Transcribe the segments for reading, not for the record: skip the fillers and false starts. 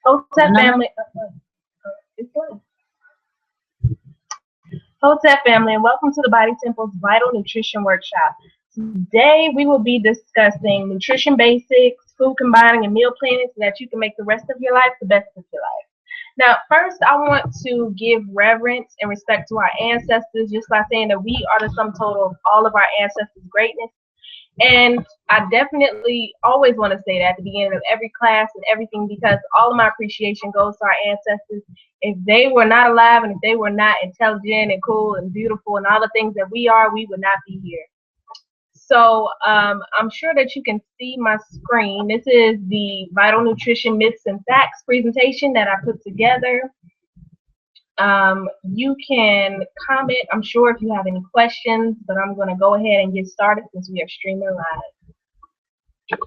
Hotep family, Hotep family, and welcome to the Body Temple's Vital Nutrition Workshop. Today we will be discussing nutrition basics, food combining, and meal planning so that you can make the rest of your life the best of your life. Now, first, I want to give reverence and respect to our ancestors, just by saying that we are the sum total of all of our ancestors' greatness. And I definitely always want to say that at the beginning of every class and everything, because all of my appreciation goes to our ancestors. If they were not alive and if they were not intelligent and cool and beautiful and all the things that we are, we would not be here. So I'm sure that you can see my screen. This is the Vital Nutrition Myths and Facts presentation that I put together. You can comment, I'm sure, if you have any questions, but I'm going to go ahead and get started since we are streaming live.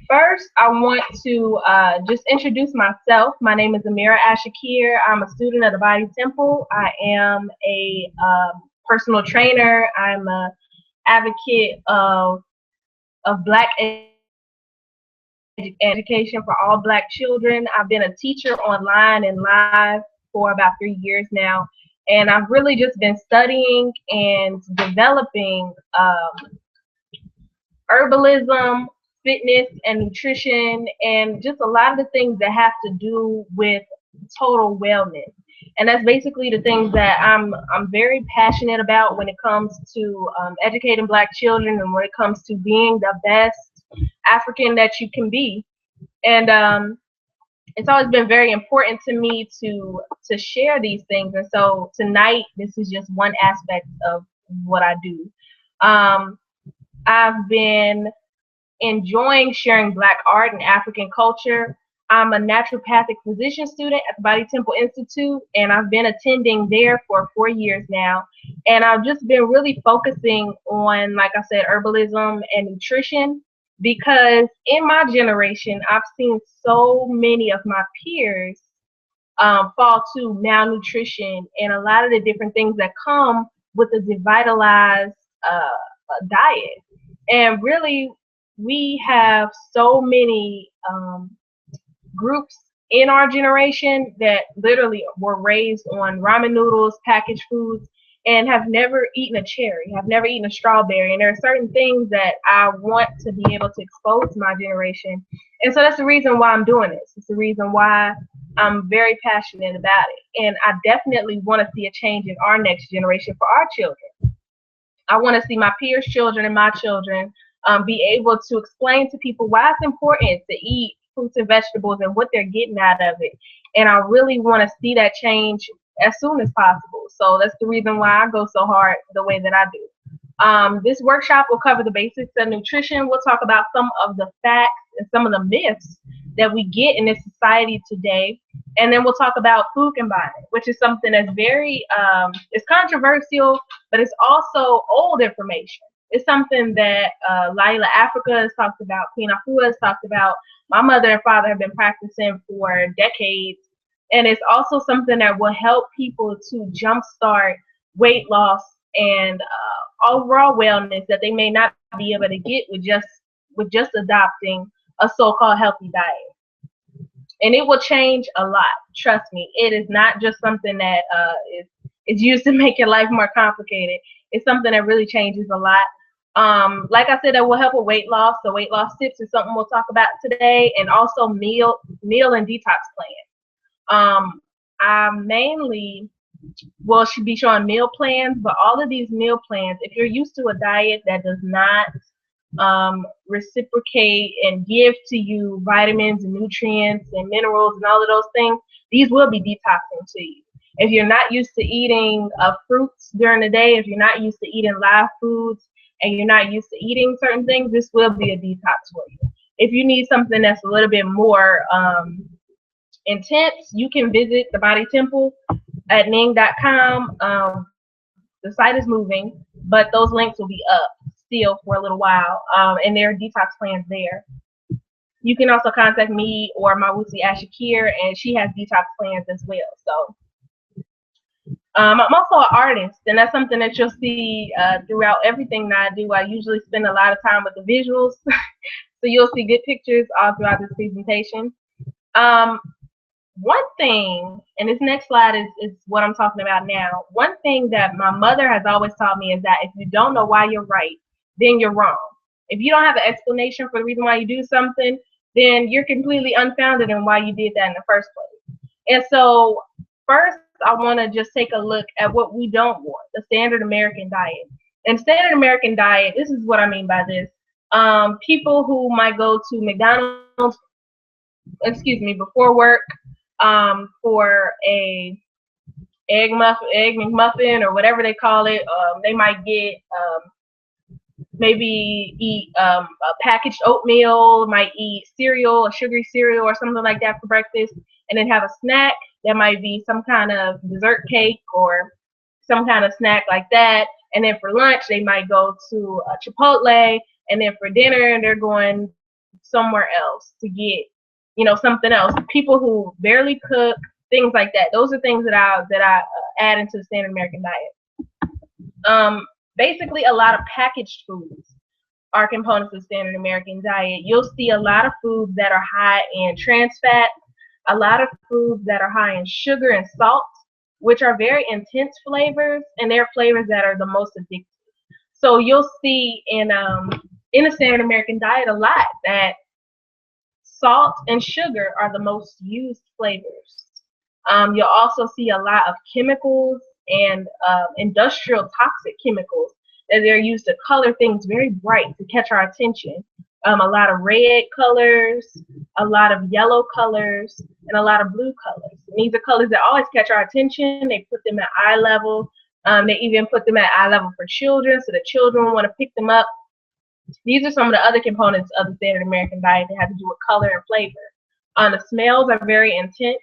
First, I want to just introduce myself. My name is Amira Ashakir. I'm a student of the Body Temple. I am a personal trainer. I'm an advocate of Black education for all Black children. I've been a teacher online and live for about 3 years now, and I've really just been studying and developing herbalism, fitness, and nutrition, and just a lot of the things that have to do with total wellness. And that's basically the things that I'm very passionate about when it comes to educating Black children and when it comes to being the best African that you can be. And it's always been very important to me to share these things. And so tonight, this is just one aspect of what I do. I've been enjoying sharing Black art and African culture. I'm a naturopathic physician student at the Body Temple Institute, and I've been attending there for 4 years now. And I've just been really focusing on, like I said, herbalism and nutrition, because in my generation, I've seen so many of my peers fall to malnutrition and a lot of the different things that come with a devitalized diet. And really, we have so many groups in our generation that literally were raised on ramen noodles, packaged foods, and have never eaten a cherry, have never eaten a strawberry. And there are certain things that I want to be able to expose to my generation. And so that's the reason why I'm doing this. It's the reason why I'm very passionate about it. And I definitely want to see a change in our next generation for our children. I want to see my peers' children and my children be able to explain to people why it's important to eat fruits and vegetables and what they're getting out of it. And I really want to see that change as soon as possible. So that's the reason why I go so hard the way that I do. This workshop will cover the basics of nutrition. We'll talk about some of the facts and some of the myths that we get in this society today. And then we'll talk about food combining, which is something that's very, it's controversial, but it's also old information. It's something that Laila Africa has talked about, Queen Afua has talked about. My mother and father have been practicing for decades. And it's also something that will help people to jumpstart weight loss and overall wellness that they may not be able to get with just adopting a so-called healthy diet. And it will change a lot. Trust me, it is not just something that is used to make your life more complicated. It's something that really changes a lot. Like I said, that will help with weight loss. The weight loss tips is something we'll talk about today, and also meal and detox plans. I mainly should be showing meal plans, but all of these meal plans, if you're used to a diet that does not reciprocate and give to you vitamins and nutrients and minerals and all of those things, these will be detoxing to you. If you're not used to eating fruits during the day, if you're not used to eating live foods, and you're not used to eating certain things, this will be a detox for you. If you need something that's a little bit more intense, you can visit the Body Temple at ning.com. The site is moving, but those links will be up still for a little while, and there are detox plans there. You can also contact me or Mawusi Ashakir, and she has detox plans as well. So I'm also an artist, and that's something that you'll see throughout everything that I do. I usually spend a lot of time with the visuals, so you'll see good pictures all throughout this presentation. Um, One thing, and this next slide is what I'm talking about now. One thing that my mother has always taught me is that if you don't know why you're right, then you're wrong. If you don't have an explanation for the reason why you do something, then you're completely unfounded in why you did that in the first place. And so, first, I want to just take a look at what we don't want, the standard American diet. And standard American diet, this is what I mean by this. People who might go to McDonald's, before work, for a egg McMuffin, or whatever they call it. They might get maybe eat a packaged oatmeal, might eat cereal, a sugary cereal or something like that for breakfast, and then have a snack that might be some kind of dessert cake or some kind of snack like that. And then for lunch, they might go to a Chipotle, and then for dinner, they're going somewhere else to get, something else. People who barely cook, things like that. Those are things that I add into the standard American diet. Basically, a lot of packaged foods are components of the standard American diet. You'll see a lot of foods that are high in trans fat, a lot of foods that are high in sugar and salt, which are very intense flavors, and they're flavors that are the most addictive. So you'll see in the standard American diet a lot that salt and sugar are the most used flavors. You'll also see a lot of chemicals and industrial toxic chemicals that they're used to color things very bright to catch our attention. A lot of red colors, a lot of yellow colors, and a lot of blue colors. And these are colors that always catch our attention. They put them at eye level. They even put them at eye level for children, so the children want to pick them up. These are some of the other components of the standard American diet that have to do with color and flavor. The smells are very intense.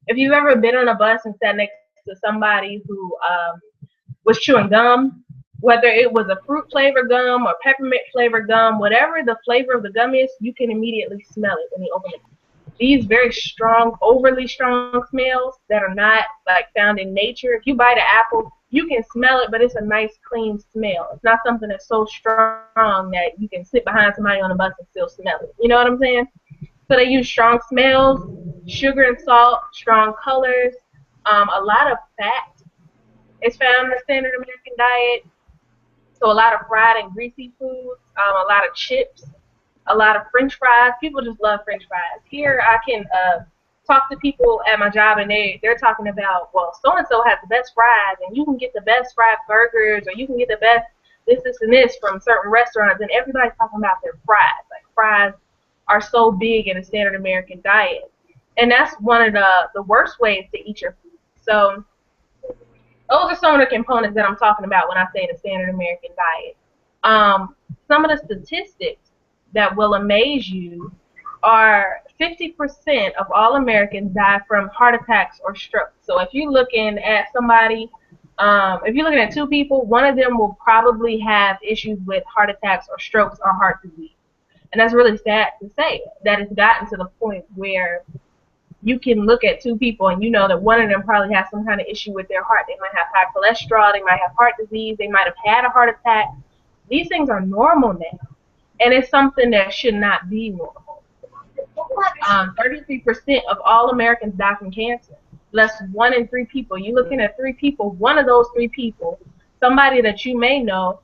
If you've ever been on a bus and sat next to somebody who was chewing gum, whether it was a fruit flavored gum or peppermint flavored gum, whatever the flavor of the gum is, you can immediately smell it when you open it. These very strong, overly strong smells that are not like found in nature. If you bite an apple, you can smell it, but it's a nice, clean smell. It's not something that's so strong that you can sit behind somebody on a bus and still smell it. You know what I'm saying? So they use strong smells, sugar and salt, strong colors, a lot of fat is found in the standard American diet. So a lot of fried and greasy foods, a lot of chips, a lot of French fries. People just love French fries. Here I can talk to people at my job, and they're talking about, well, so and so has the best fries, and you can get the best fried burgers, or you can get the best this, and this from certain restaurants, and everybody's talking about their fries. Like, fries are so big in the standard American diet, and that's one of the worst ways to eat your food. So those are some of the components that I'm talking about when I say the standard American diet. Some of the statistics that will amaze you are 50% of all Americans die from heart attacks or strokes. So if you're looking at somebody, if you're looking at two people, one of them will probably have issues with heart attacks or strokes or heart disease. And that's really sad to say that it's gotten to the point where you can look at two people and you know that one of them probably has some kind of issue with their heart. They might have high cholesterol, they might have heart disease, they might have had a heart attack. These things are normal now, and it's something that should not be normal. 33% of all Americans die from cancer. Less 1 in 3 people. You're looking at 3 people, one of those 3 people, somebody that you may know,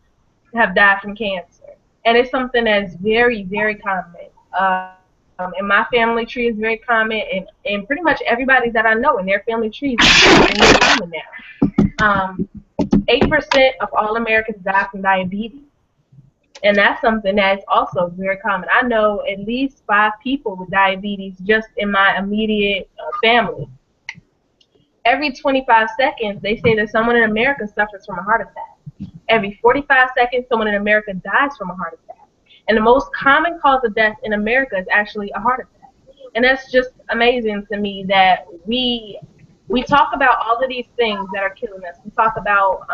have died from cancer. And it's something that's very, very common. And my family tree is very common, and pretty much everybody that I know in their family trees is very common now. 8% of all Americans die from diabetes. And that's something that's also very common. I know at least 5 people with diabetes just in my immediate family. Every 25 seconds, they say that someone in America suffers from a heart attack. Every 45 seconds, someone in America dies from a heart attack. And the most common cause of death in America is actually a heart attack. And that's just amazing to me that we talk about all of these things that are killing us. We talk about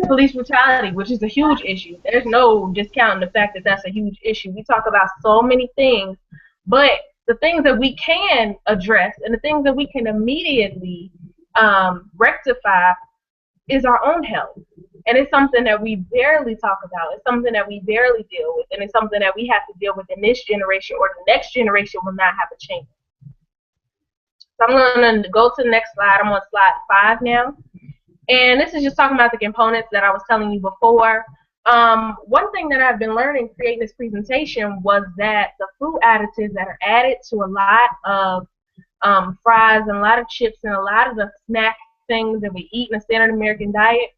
police brutality, which is a huge issue. There's no discounting the fact that that's a huge issue. We talk about so many things, but the things that we can address and the things that we can immediately rectify is our own health. And it's something that we barely talk about. It's something that we barely deal with. And it's something that we have to deal with in this generation, or the next generation will not have a chance. So I'm going to go to the next slide. I'm on slide 5 now. And this is just talking about the components that I was telling you before. One thing that I've been learning creating this presentation was that the food additives that are added to a lot of fries and a lot of chips and a lot of the snack things that we eat in a standard American diet,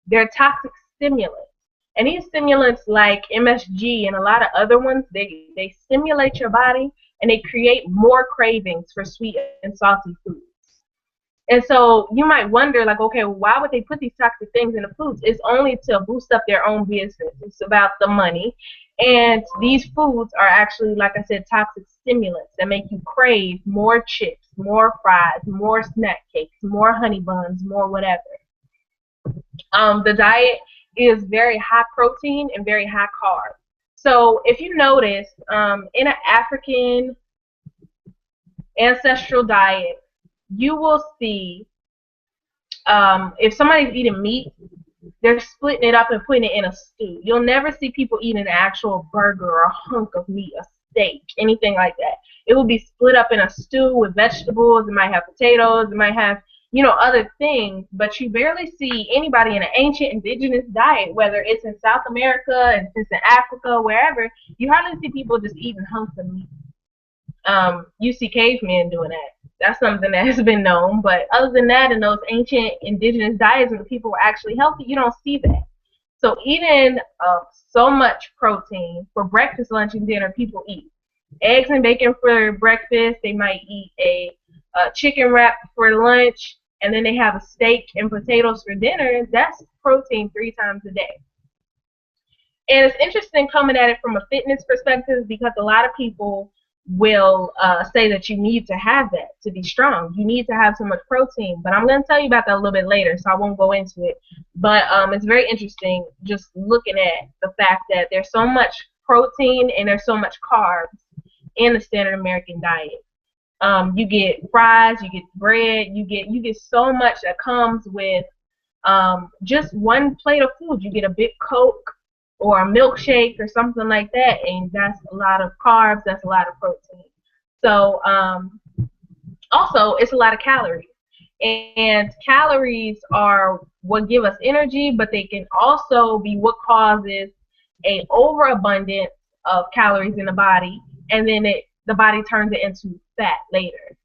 they're toxic stimulants. And these stimulants like MSG and a lot of other ones, they stimulate your body and they create more cravings for sweet and salty foods. And so you might wonder, like, okay, why would they put these toxic things in the foods? It's only to boost up their own business. It's about the money. And these foods are actually, like I said, toxic stimulants that make you crave more chips, more fries, more snack cakes, more honey buns, more whatever. The diet is very high protein and very high carb. So if you notice, in an African ancestral diet, you will see if somebody's eating meat, they're splitting it up and putting it in a stew. You'll never see people eating an actual burger or a hunk of meat, a steak, anything like that. It will be split up in a stew with vegetables. It might have potatoes. It might have, you know, other things. But you barely see anybody in an ancient indigenous diet, whether it's in South America and it's in Africa, wherever. You hardly see people just eating hunks of meat. You see cavemen doing that. That's something that has been known, but other than that, in those ancient indigenous diets when the people were actually healthy, you don't see that. So eating so much protein for breakfast, lunch, and dinner, people eat eggs and bacon for breakfast. They might eat a chicken wrap for lunch, and then they have a steak and potatoes for dinner. That's protein 3 times a day. And it's interesting coming at it from a fitness perspective because a lot of people will say that you need to have that to be strong. You need to have so much protein. But I'm going to tell you about that a little bit later, so I won't go into it. But it's very interesting just looking at the fact that there's so much protein and there's so much carbs in the standard American diet. You get fries, you get bread, you get so much that comes with just one plate of food. You get a big Coke or a milkshake or something like that, and that's a lot of carbs, that's a lot of protein. So also it's a lot of calories, and calories are what give us energy, but they can also be what causes a overabundance of calories in the body, and then the body turns it into fat later.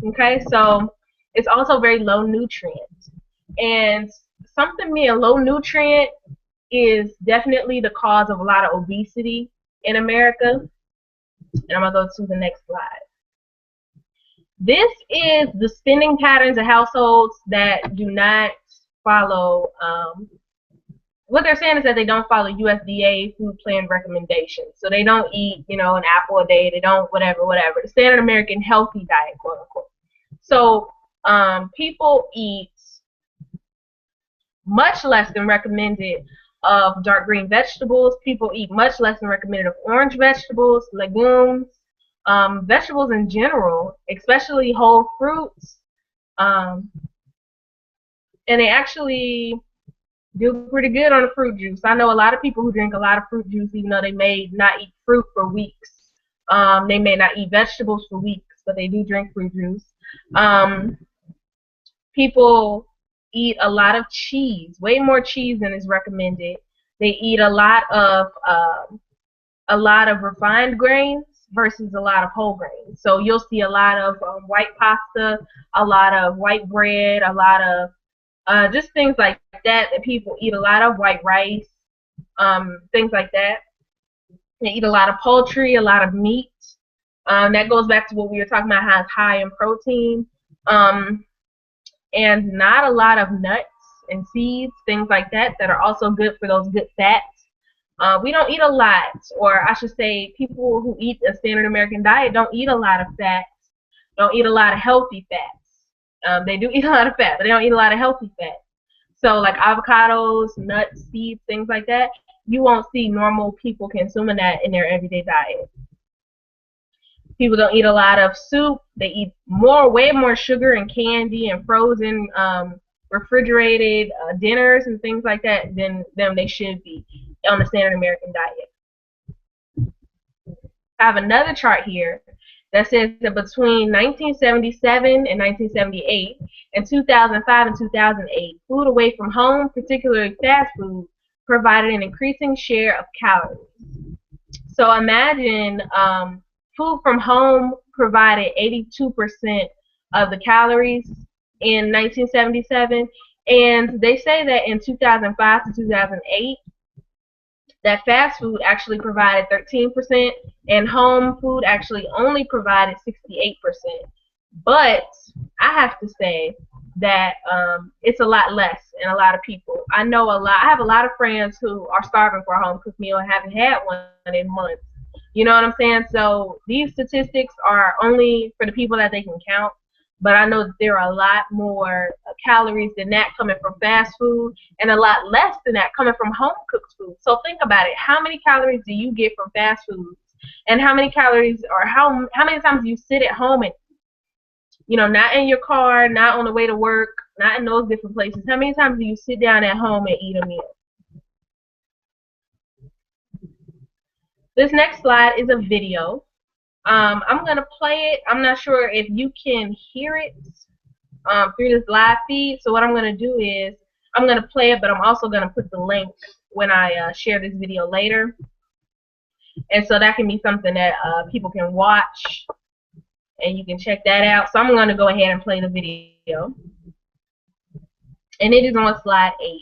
Okay, so it's also very low nutrient, and something being low nutrient is definitely the cause of a lot of obesity in America. And I'm going to go to the next slide. This is the spending patterns of households that do not follow, what they're saying is that they don't follow USDA food plan recommendations. So they don't eat, you know, an apple a day. They don't whatever. The standard American healthy diet, quote unquote. So people eat much less than recommended of dark green vegetables. People eat much less than recommended of orange vegetables, legumes, vegetables in general, especially whole fruits. And they actually do pretty good on the fruit juice. I know a lot of people who drink a lot of fruit juice, even though they may not eat fruit for weeks. They may not eat vegetables for weeks, but they do drink fruit juice. People eat a lot of cheese, way more cheese than is recommended. They eat a lot of refined grains versus a lot of whole grains. So you'll see a lot of white pasta, a lot of white bread, a lot of just things like that. That people eat a lot of white rice, things like that. They eat a lot of poultry, a lot of meat. That goes back to what we were talking about, how it's high in protein. And not a lot of nuts and seeds, things like that, that are also good for those good fats. We don't eat a lot, or I should say people who eat a standard American diet don't eat a lot of fats, don't eat a lot of healthy fats. They do eat a lot of fat, but they don't eat a lot of healthy fats. So like avocados, nuts, seeds, things like that, you won't see normal people consuming that in their everyday diet. People don't eat a lot of soup. They eat way more sugar and candy and frozen, refrigerated dinners and things like that than they should be on the standard American diet. I have another chart here that says that between 1977 and 1978 and 2005 and 2008, food away from home, particularly fast food, provided an increasing share of calories. So imagine food from home provided 82% of the calories in 1977, and they say that in 2005 to 2008, that fast food actually provided 13%, and home food actually only provided 68%. But I have to say that it's a lot less in a lot of people. I know a lot. I have a lot of friends who are starving for a home cooked meal and haven't had one in months. You know what I'm saying? So these statistics are only for the people that they can count. But I know that there are a lot more calories than that coming from fast food, and a lot less than that coming from home cooked food. So think about it. How many calories do you get from fast food? And how many calories, or how many times do you sit at home and, not in your car, not on the way to work, not in those different places? How many times do you sit down at home and eat a meal? This next slide is a video. I'm going to play it. I'm not sure if you can hear it through this live feed. So what I'm going to do is I'm going to play it, but I'm also going to put the link when I share this video later. And so that can be something that people can watch, and you can check that out. So I'm going to go ahead and play the video. And it is on slide 8.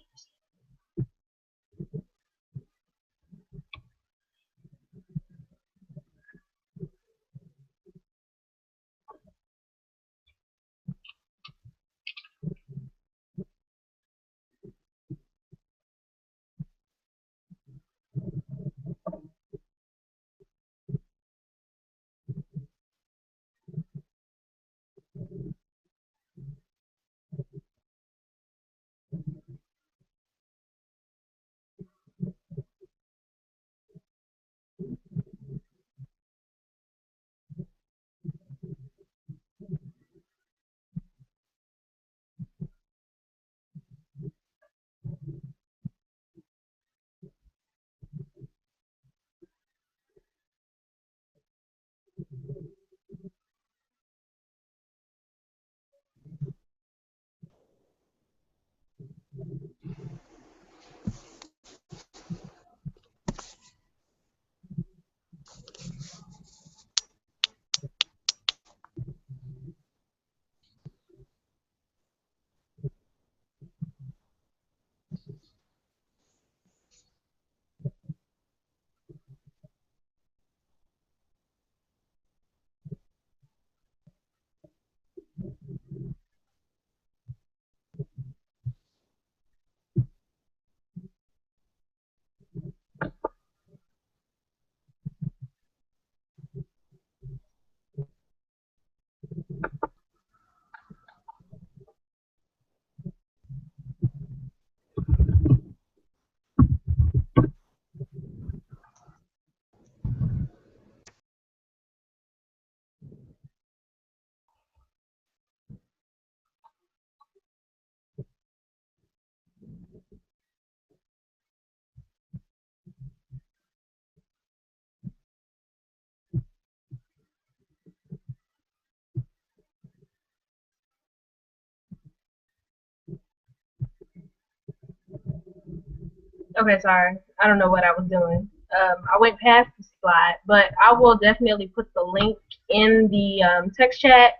Okay, sorry. I don't know what I was doing. I went past the slide, but I will definitely put the link in the text chat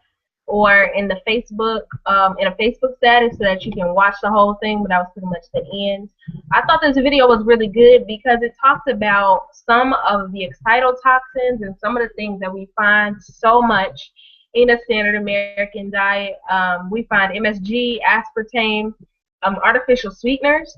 or in the Facebook, in a Facebook status, so that you can watch the whole thing. But that was pretty much the end. I thought this video was really good because it talks about some of the excitotoxins and some of the things that we find so much in a standard American diet. We find MSG, aspartame, artificial sweeteners.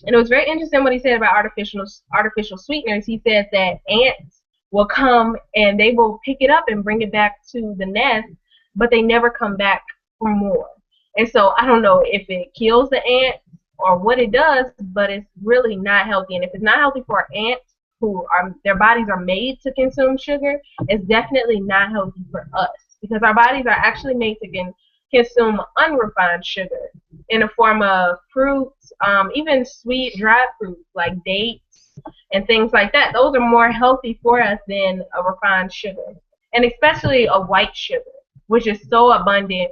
And it was very interesting what he said about artificial sweeteners. He said that ants will come and they will pick it up and bring it back to the nest, but they never come back for more. And so I don't know if it kills the ant or what it does, but it's really not healthy. And if it's not healthy for ants who are, their bodies are made to consume sugar, it's definitely not healthy for us, because our bodies are actually made to consume unrefined sugar in the form of fruits, even sweet dried fruits like dates and things like that. Those are more healthy for us than a refined sugar. and especially a white sugar, which is so abundant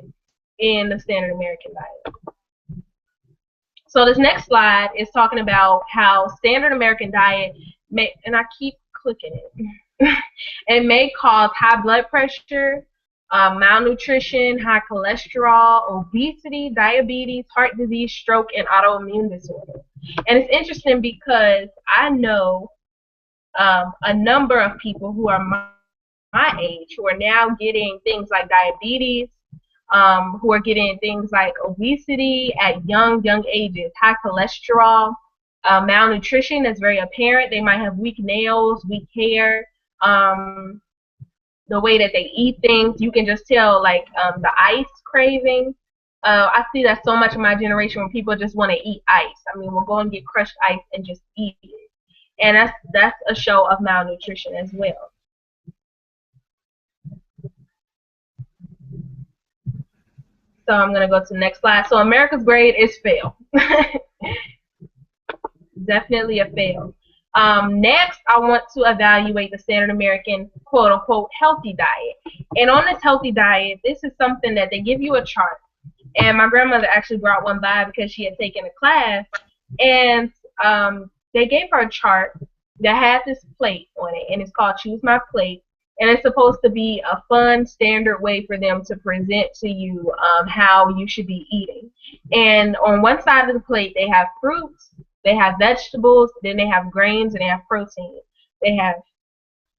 in the standard American diet. So this next slide is talking about how standard American diet may, and I keep clicking it, it may cause high blood pressure, malnutrition, high cholesterol, obesity, diabetes, heart disease, stroke, and autoimmune disorders. And it's interesting because I know a number of people who are my age who are now getting things like diabetes, who are getting things like obesity at young ages, high cholesterol, malnutrition is very apparent. They might have weak nails, weak hair, the way that they eat things. You can just tell, like the ice craving. I see that so much in my generation when people just want to eat ice. I mean, we'll go and get crushed ice and just eat it. And that's a show of malnutrition as well. So I'm going to go to the next slide. So America's grade is fail. Definitely a fail. Next, I want to evaluate the standard American quote-unquote healthy diet. And on this healthy diet, this is something that they give you a chart. And my grandmother actually brought one by because she had taken a class. And they gave her a chart that had this plate on it. And it's called Choose My Plate. And it's supposed to be a fun, standard way for them to present to you how you should be eating. And on one side of the plate, they have fruits, they have vegetables, then they have grains, and they have protein. They have,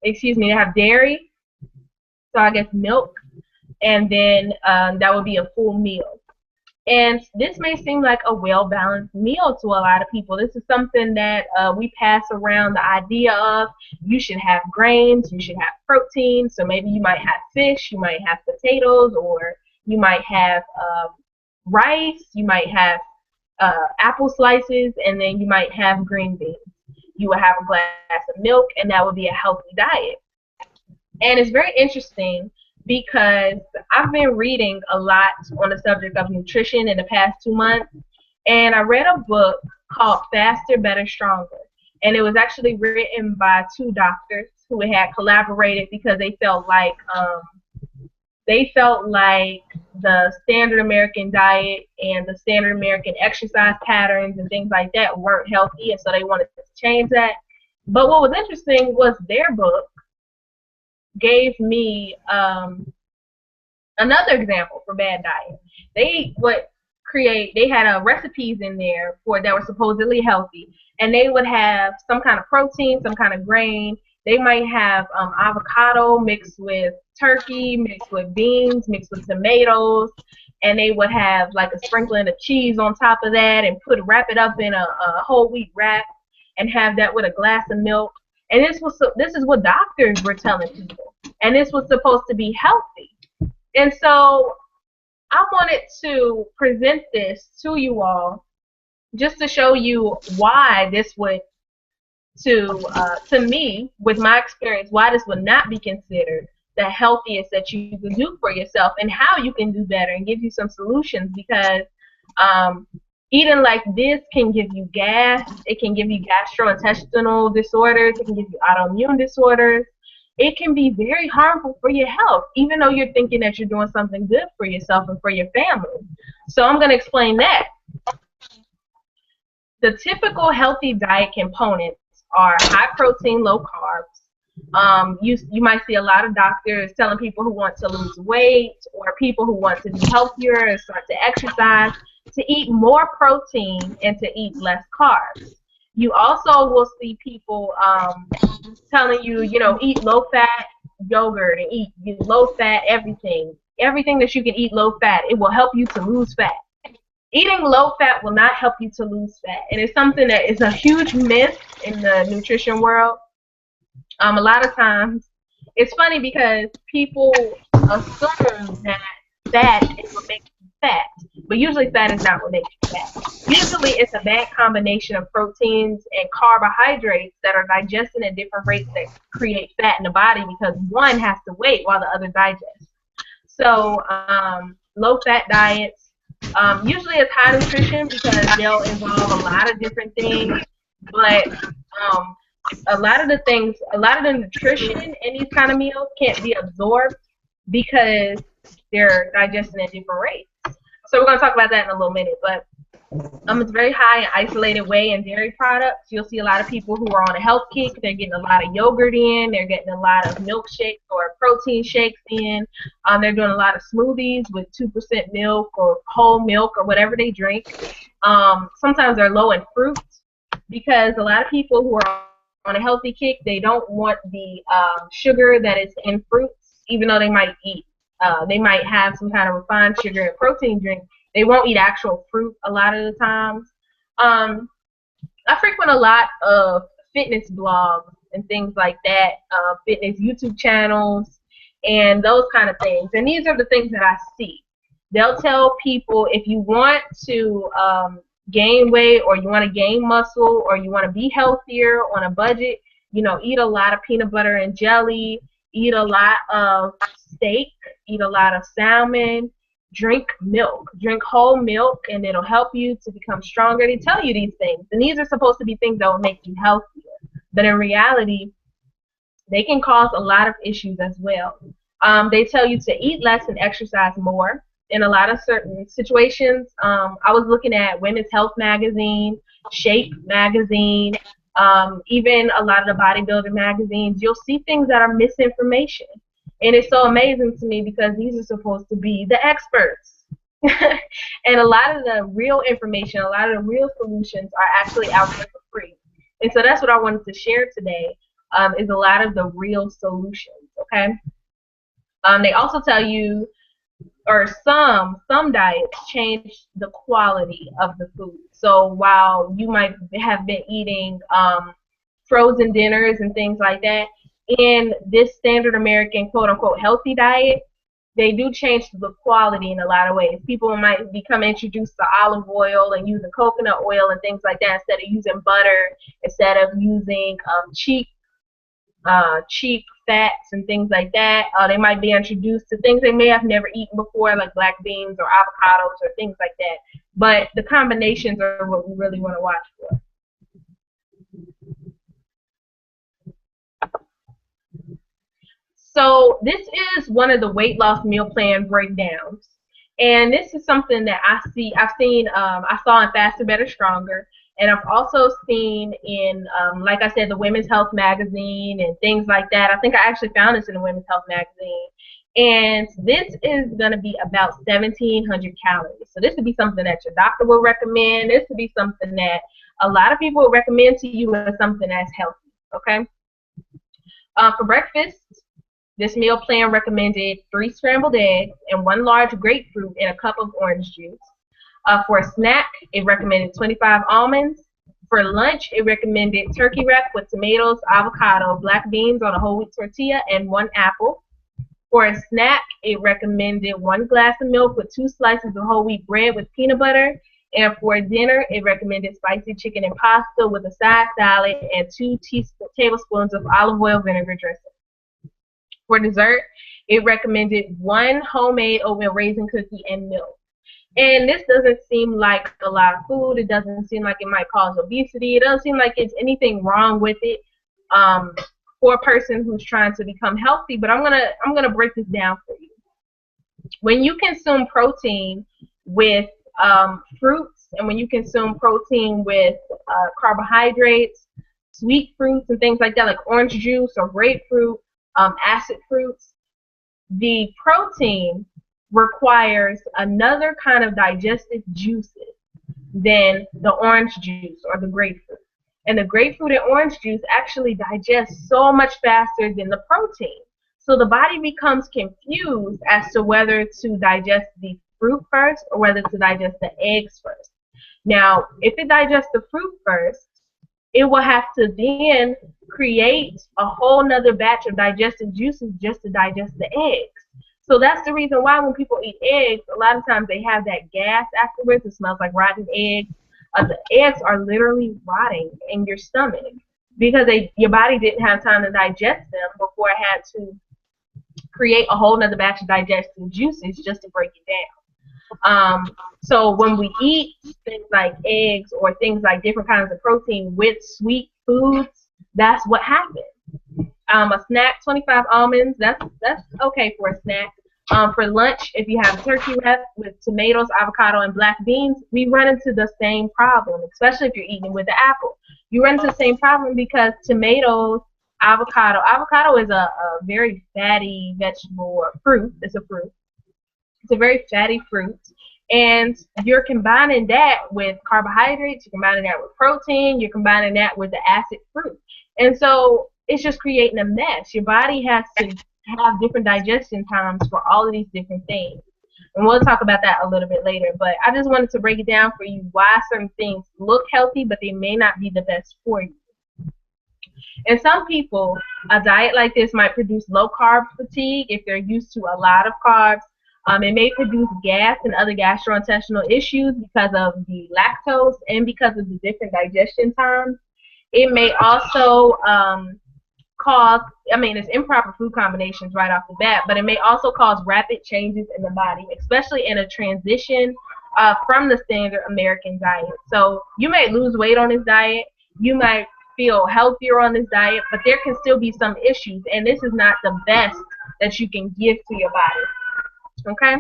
they have dairy, so I guess milk, and then that would be a full meal. And this may seem like a well-balanced meal to a lot of people. This is something that we pass around the idea of. You should have grains, you should have protein, so maybe you might have fish, you might have potatoes, or you might have rice, you might have apple slices, and then you might have green beans. You would have a glass of milk, and that would be a healthy diet. And it's very interesting because I've been reading a lot on the subject of nutrition in the past 2 months, and I read a book called Faster, Better, Stronger, and it was actually written by 2 doctors who had collaborated because they felt like the standard American diet and the standard American exercise patterns and things like that weren't healthy, and so they wanted to change that. But what was interesting was their book gave me another example for bad diet. They had recipes in there that were supposedly healthy, and they would have some kind of protein, some kind of grain. They might have avocado mixed with turkey, mixed with beans, mixed with tomatoes, and they would have like a sprinkling of cheese on top of that, and wrap it up in a whole wheat wrap, and have that with a glass of milk. And this is what doctors were telling people, and this was supposed to be healthy. And so I wanted to present this to you all just to show you why this would, to me, with my experience, why this would not be considered the healthiest that you can do for yourself, and how you can do better, and give you some solutions. Because eating like this can give you gas, it can give you gastrointestinal disorders, it can give you autoimmune disorders. It can be very harmful for your health, even though you're thinking that you're doing something good for yourself and for your family. So I'm going to explain that. The typical healthy diet components are high protein, low carbs. You might see a lot of doctors telling people who want to lose weight, or people who want to be healthier and start to exercise, to eat more protein and to eat less carbs. You also will see people telling you, eat low-fat yogurt and eat low-fat everything. Everything that you can eat low-fat, it will help you to lose fat. Eating low-fat will not help you to lose fat. And it's something that is a huge myth in the nutrition world. A lot of times, it's funny because people assume that fat is what makes you fat. But usually fat is not what makes you fat. Usually it's a bad combination of proteins and carbohydrates that are digested at different rates that create fat in the body, because one has to wait while the other digests. So low-fat diets, usually it's high nutrition because they'll involve a lot of different things. But a lot of the things, a lot of the nutrition in these kind of meals can't be absorbed because they're digested at different rates. So we're going to talk about that in a little minute, but it's very high in isolated whey and dairy products. You'll see a lot of people who are on a health kick. They're getting a lot of yogurt in. They're getting a lot of milkshakes or protein shakes in. They're doing a lot of smoothies with 2% milk or whole milk or whatever they drink. Sometimes they're low in fruit because a lot of people who are on a healthy kick, they don't want the sugar that is in fruits, even though they might eat. They might have some kind of refined sugar and protein drink. They won't eat actual fruit a lot of the times. I frequent a lot of fitness blogs and things like that, fitness YouTube channels, and those kind of things. And these are the things that I see. They'll tell people if you want to gain weight or you want to gain muscle or you want to be healthier on a budget, you know, eat a lot of peanut butter and jelly, eat a lot of steak, eat a lot of salmon, drink milk, drink whole milk, and it'll help you to become stronger. They tell you these things, and these are supposed to be things that will make you healthier. But in reality, they can cause a lot of issues as well. They tell you to eat less and exercise more. In a lot of certain situations, I was looking at Women's Health magazine, Shape magazine, even a lot of the bodybuilder magazines. You'll see things that are misinformation. And it's so amazing to me because these are supposed to be the experts. And a lot of the real information, a lot of the real solutions are actually out there for free. And so that's what I wanted to share today, is a lot of the real solutions, okay? They also tell you, or some diets change the quality of the food. So while you might have been eating frozen dinners and things like that, in this standard American quote-unquote healthy diet, they do change the quality in a lot of ways. People might become introduced to olive oil and using coconut oil and things like that instead of using butter, instead of using cheap fats and things like that. They might be introduced to things they may have never eaten before, like black beans or avocados or things like that. But the combinations are what we really want to watch for. So this is one of the weight loss meal plan breakdowns. And this is something that I saw in Faster, Better, Stronger. And I've also seen in, like I said, the Women's Health magazine and things like that. I think I actually found this in the Women's Health magazine. And this is going to be about 1,700 calories. So this would be something that your doctor will recommend. This would be something that a lot of people would recommend to you as something that's healthy, okay? For breakfast, this meal plan recommended 3 scrambled eggs and 1 large grapefruit and a cup of orange juice. For a snack, it recommended 25 almonds. For lunch, it recommended turkey wrap with tomatoes, avocado, black beans on a whole wheat tortilla, and 1 apple. For a snack, it recommended 1 glass of milk with 2 slices of whole wheat bread with peanut butter. And for dinner, it recommended spicy chicken and pasta with a side salad and 2 tablespoons of olive oil vinegar dressing. For dessert, it recommended 1 homemade oatmeal raisin cookie and milk. And this doesn't seem like a lot of food. It doesn't seem like it might cause obesity. It doesn't seem like it's anything wrong with it for a person who's trying to become healthy. But I'm gonna break this down for you. When you consume protein with fruits, and when you consume protein with carbohydrates, sweet fruits, and things like that, like orange juice or grapefruit, acid fruits, the protein requires another kind of digestive juices than the orange juice or the grapefruit. And the grapefruit and orange juice actually digest so much faster than the protein. So the body becomes confused as to whether to digest the fruit first or whether to digest the eggs first. Now, if it digests the fruit first, it will have to then create a whole nother batch of digestive juices just to digest the eggs. So that's the reason why when people eat eggs, a lot of times they have that gas afterwards. It smells like rotten eggs. The eggs are literally rotting in your stomach because your body didn't have time to digest them before it had to create a whole nother batch of digestive juices just to break it down. So when we eat things like eggs or things like different kinds of protein with sweet foods, that's what happened. A snack, 25 almonds, that's okay for a snack. For lunch, if you have turkey wrap with tomatoes, avocado, and black beans, we run into the same problem, especially if you're eating with the apple. You run into the same problem because tomatoes, avocado is a very fatty vegetable or fruit. It's a fruit. It's a very fatty fruit. And you're combining that with carbohydrates, you're combining that with protein, you're combining that with the acid fruit. And so it's just creating a mess. Your body has to have different digestion times for all of these different things. And we'll talk about that a little bit later. But I just wanted to break it down for you why certain things look healthy, but they may not be the best for you. And some people, a diet like this might produce low carb fatigue if they're used to a lot of carbs. It may produce gas and other gastrointestinal issues because of the lactose and because of the different digestion times. It may also cause, it's improper food combinations right off the bat, but it may also cause rapid changes in the body, especially in a transition from the standard American diet. So you may lose weight on this diet. You might feel healthier on this diet, but there can still be some issues, and this is not the best that you can give to your body. Okay?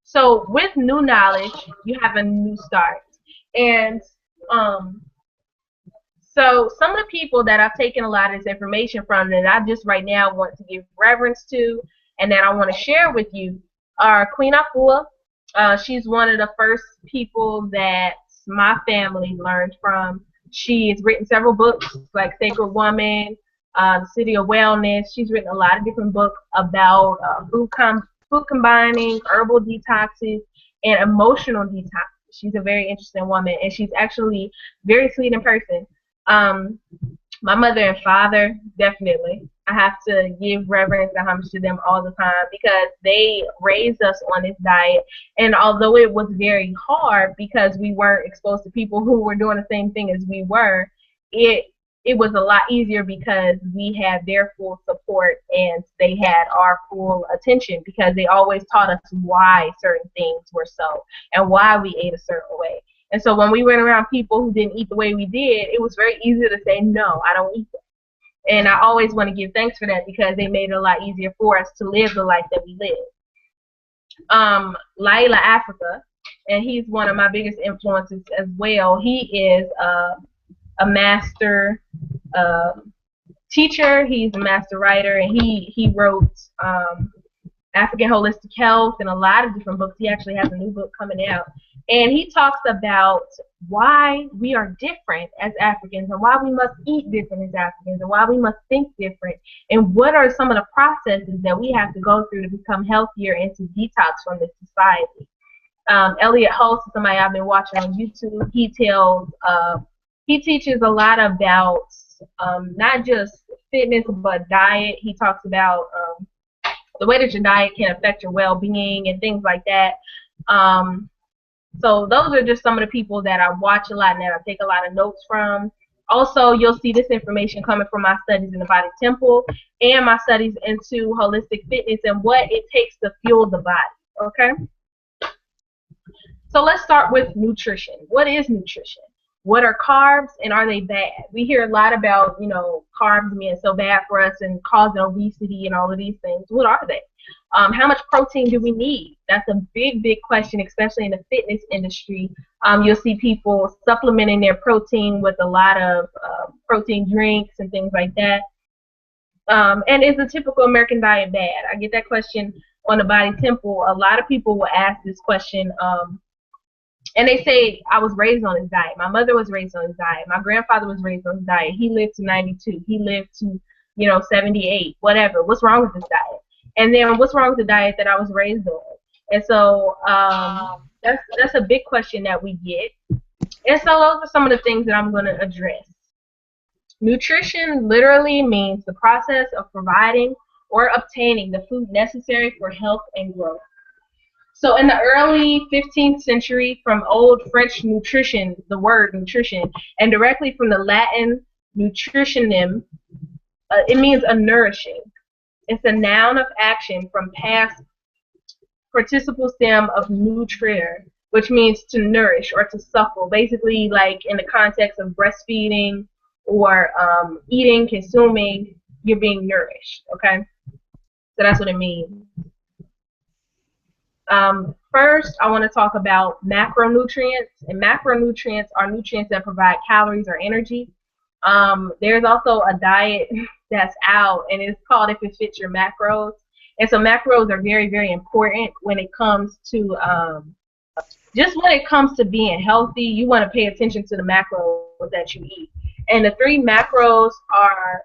So with new knowledge, you have a new start. And so some of the people that I've taken a lot of this information from that I just right now want to give reverence to and that I want to share with you are Queen Afua. She's one of the first people that my family learned from. She has written several books like Sacred Woman, The City of Wellness. She's written a lot of different books about food combining, herbal detoxes, and emotional detox. She's a very interesting woman, and she's actually very sweet in person. My mother and father, definitely. I have to give reverence and homage to them all the time because they raised us on this diet. And although it was very hard because we weren't exposed to people who were doing the same thing as we were, it was a lot easier because we had their full support and they had our full attention because they always taught us why certain things were so and why we ate a certain way. And so when we went around people who didn't eat the way we did, it was very easy to say, no, I don't eat that. And I always want to give thanks for that because they made it a lot easier for us to live the life that we live. Llaila Afrika, and he's one of my biggest influences as well. He is a master teacher. He's a master writer, and he wrote African Holistic Health and a lot of different books. He actually has a new book coming out. And he talks about why we are different as Africans and why we must eat different as Africans and why we must think different and what are some of the processes that we have to go through to become healthier and to detox from this society. Elliot Hulse is somebody I've been watching on YouTube. He teaches a lot about not just fitness but diet. He talks about the way that your diet can affect your well-being and things like that. So those are just some of the people that I watch a lot and that I take a lot of notes from. Also, you'll see this information coming from my studies in the Body Temple and my studies into holistic fitness and what it takes to fuel the body, okay? So let's start with nutrition. What is nutrition? What are carbs and are they bad? We hear a lot about, carbs being so bad for us and causing obesity and all of these things. What are they? How much protein do we need? That's a big, big question, especially in the fitness industry. You'll see people supplementing their protein with a lot of protein drinks and things like that. And is the typical American diet bad? I get that question on the Body Temple. A lot of people will ask this question, and they say, I was raised on this diet. My mother was raised on this diet. My grandfather was raised on this diet. He lived to 92. He lived to, 78, whatever. What's wrong with this diet? And then what's wrong with the diet that I was raised on? And so that's a big question that we get. And so those are some of the things that I'm going to address. Nutrition literally means the process of providing or obtaining the food necessary for health and growth. So in the early 15th century, from Old French nutrition, the word nutrition, and directly from the Latin nutritionem, it means a nourishing. It's a noun of action from past participle stem of nutrire, which means to nourish or to suckle. Basically, like in the context of breastfeeding or eating, consuming, you're being nourished. Okay, so that's what it means. First, I want to talk about macronutrients, and macronutrients are nutrients that provide calories or energy. There's also a diet that's out, and it's called If It Fits Your Macros. And so macros are very, very important when it comes to just when it comes to being healthy. You want to pay attention to the macros that you eat. And the three macros are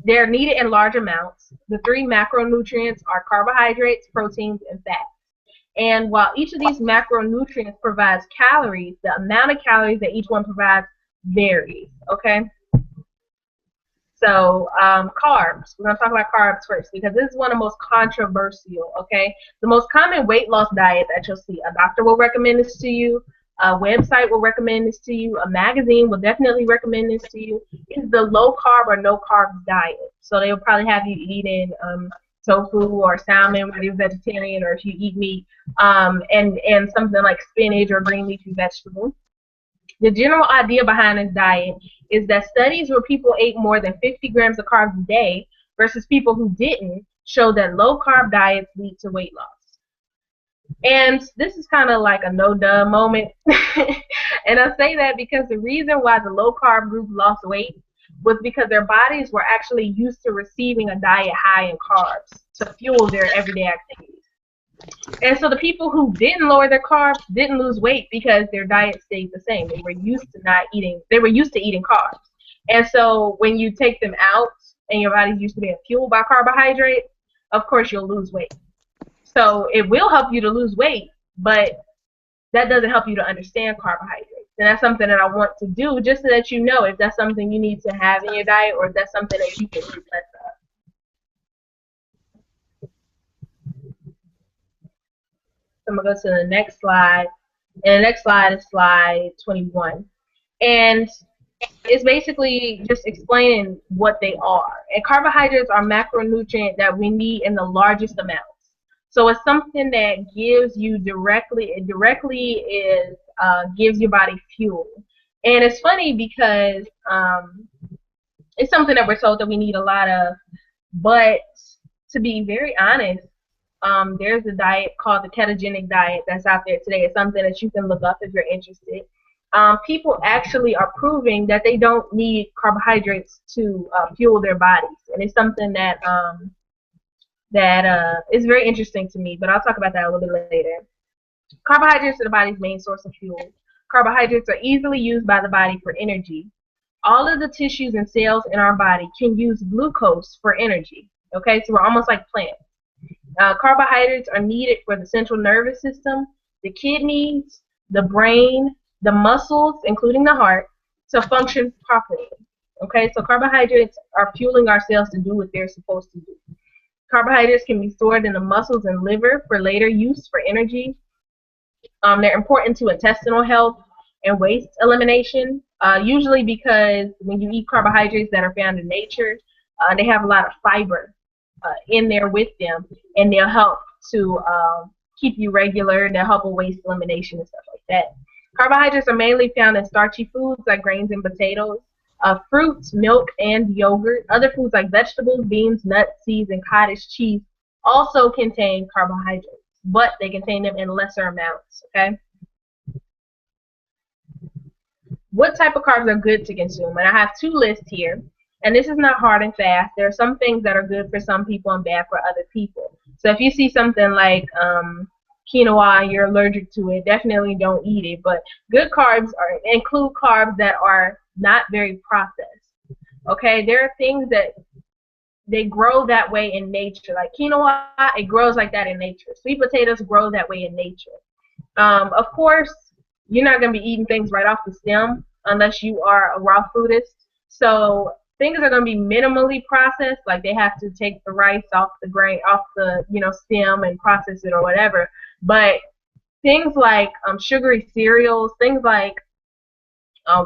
they're needed in large amounts. The three macronutrients are carbohydrates, proteins, and fats. And while each of these macronutrients provides calories, the amount of calories that each one provides varies. Okay. So carbs. We're going to talk about carbs first because this is one of the most controversial. Okay. The most common weight loss diet that you'll see. A doctor will recommend this to you. A website will recommend this to you. A magazine will definitely recommend this to you. Is the low carb or no carbs diet. So they will probably have you eating tofu or salmon, whether you're vegetarian or if you eat meat, and something like spinach or green leafy vegetables. The general idea behind this diet is that studies where people ate more than 50 grams of carbs a day versus people who didn't show that low carb diets lead to weight loss. And this is kind of like a no-duh moment. And I say that because the reason why the low-carb group lost weight was because their bodies were actually used to receiving a diet high in carbs to fuel their everyday activities. And so the people who didn't lower their carbs didn't lose weight because their diet stayed the same. They were used to not eating. They were used to eating carbs. And so when you take them out and your body's used to being fueled by carbohydrates, of course you'll lose weight. So it will help you to lose weight, but that doesn't help you to understand carbohydrates. And that's something that I want to do just so that you know if that's something you need to have in your diet or if that's something that you can do less of. So I'm going to go to the next slide. And the next slide is slide 21. And it's basically just explaining what they are. And carbohydrates are macronutrient that we need in the largest amounts. So it's something that gives you directly gives your body fuel. And it's funny because it's something that we're told that we need a lot of, but to be very honest, there's a diet called the ketogenic diet that's out there today. It's something that you can look up if you're interested. People actually are proving that they don't need carbohydrates to fuel their bodies, and it's something that is very interesting to me, but I'll talk about that a little bit later. Carbohydrates are the body's main source of fuel. Carbohydrates are easily used by the body for energy. All of the tissues and cells in our body can use glucose for energy. Okay, so we're almost like plants. Carbohydrates are needed for the central nervous system, the kidneys, the brain, the muscles, including the heart, to function properly. Okay, so carbohydrates are fueling our cells to do what they're supposed to do. Carbohydrates can be stored in the muscles and liver for later use for energy. They're important to intestinal health and waste elimination, usually because when you eat carbohydrates that are found in nature, they have a lot of fiber in there with them, and they'll help to keep you regular, and they'll help with waste elimination and stuff like that. Carbohydrates are mainly found in starchy foods like grains and potatoes, fruits, milk, and yogurt. Other foods like vegetables, beans, nuts, seeds, and cottage cheese also contain carbohydrates, but they contain them in lesser amounts. Okay. What type of carbs are good to consume? And I have two lists here, and this is not hard and fast. There are some things that are good for some people and bad for other people. So if you see something like quinoa and you're allergic to it, definitely don't eat it. But good carbs include carbs that are not very processed. Okay, there are things that they grow that way in nature. Like quinoa, it grows like that in nature. Sweet potatoes grow that way in nature. Of course, you're not going to be eating things right off the stem unless you are a raw foodist. So things are going to be minimally processed, like they have to take the rice off the grain, off the stem and process it or whatever. But things like sugary cereals, things like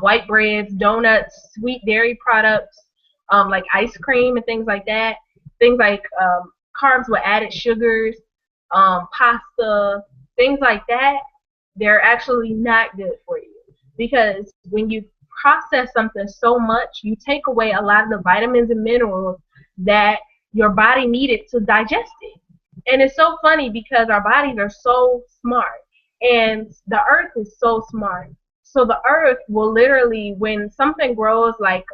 white breads, donuts, sweet dairy products, like ice cream and things like that. Things like carbs with added sugars, pasta, things like that, they're actually not good for you, because when you process something so much, you take away a lot of the vitamins and minerals that your body needed to digest it. And it's so funny because our bodies are so smart and the earth is so smart. So the earth will literally, when something grows like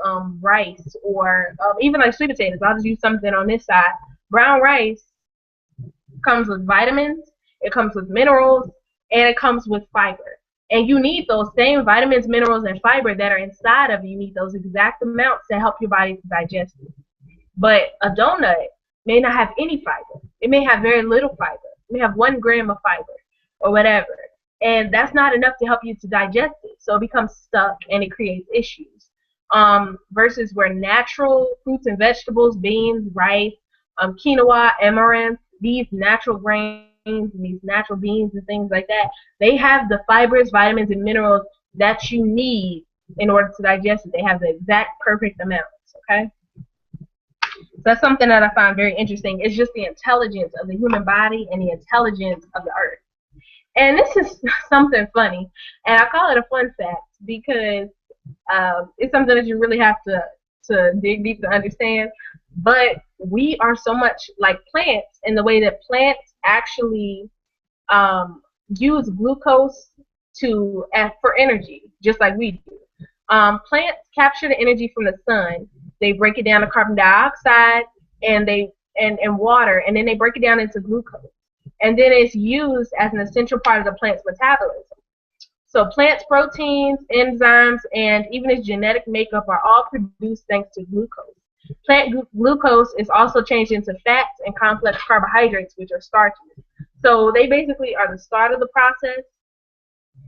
rice or even like sweet potatoes, I'll just use something on this side. Brown rice comes with vitamins, it comes with minerals, and it comes with fiber. And you need those same vitamins, minerals, and fiber that are inside of you. You need those exact amounts to help your body to digest it. But a donut may not have any fiber. It may have very little fiber. It may have 1 gram of fiber or whatever. And that's not enough to help you to digest it. So it becomes stuck and it creates issues. Versus where natural fruits and vegetables, beans, rice, quinoa, amaranth, these natural grains and these natural beans and things like that, they have the fibers, vitamins, and minerals that you need in order to digest it. They have the exact perfect amounts, okay? So that's something that I find very interesting. It's just the intelligence of the human body and the intelligence of the earth. And this is something funny, and I call it a fun fact because it's something that you really have to dig deep to understand. But we are so much like plants in the way that plants actually use glucose for energy, just like we do. Plants capture the energy from the sun. They break it down to carbon dioxide and water, and then they break it down into glucose. And then it's used as an essential part of the plant's metabolism. So plants' proteins, enzymes, and even its genetic makeup are all produced thanks to glucose. Plant glucose is also changed into fats and complex carbohydrates, which are starches. So they basically are the start of the process,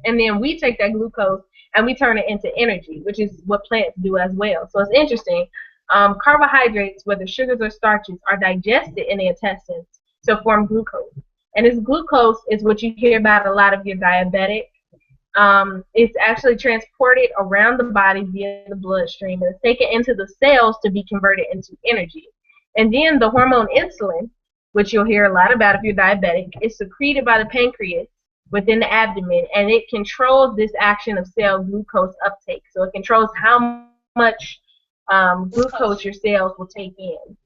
and then we take that glucose and we turn it into energy, which is what plants do as well. So it's interesting. Carbohydrates, whether sugars or starches, are digested in the intestines to form glucose. And this glucose is what you hear about a lot of your diabetic. It's actually transported around the body via the bloodstream and it's taken into the cells to be converted into energy. And then the hormone insulin, which you'll hear a lot about if you're diabetic, is secreted by the pancreas within the abdomen, and it controls this action of cell glucose uptake. So it controls how much glucose your cells will take in.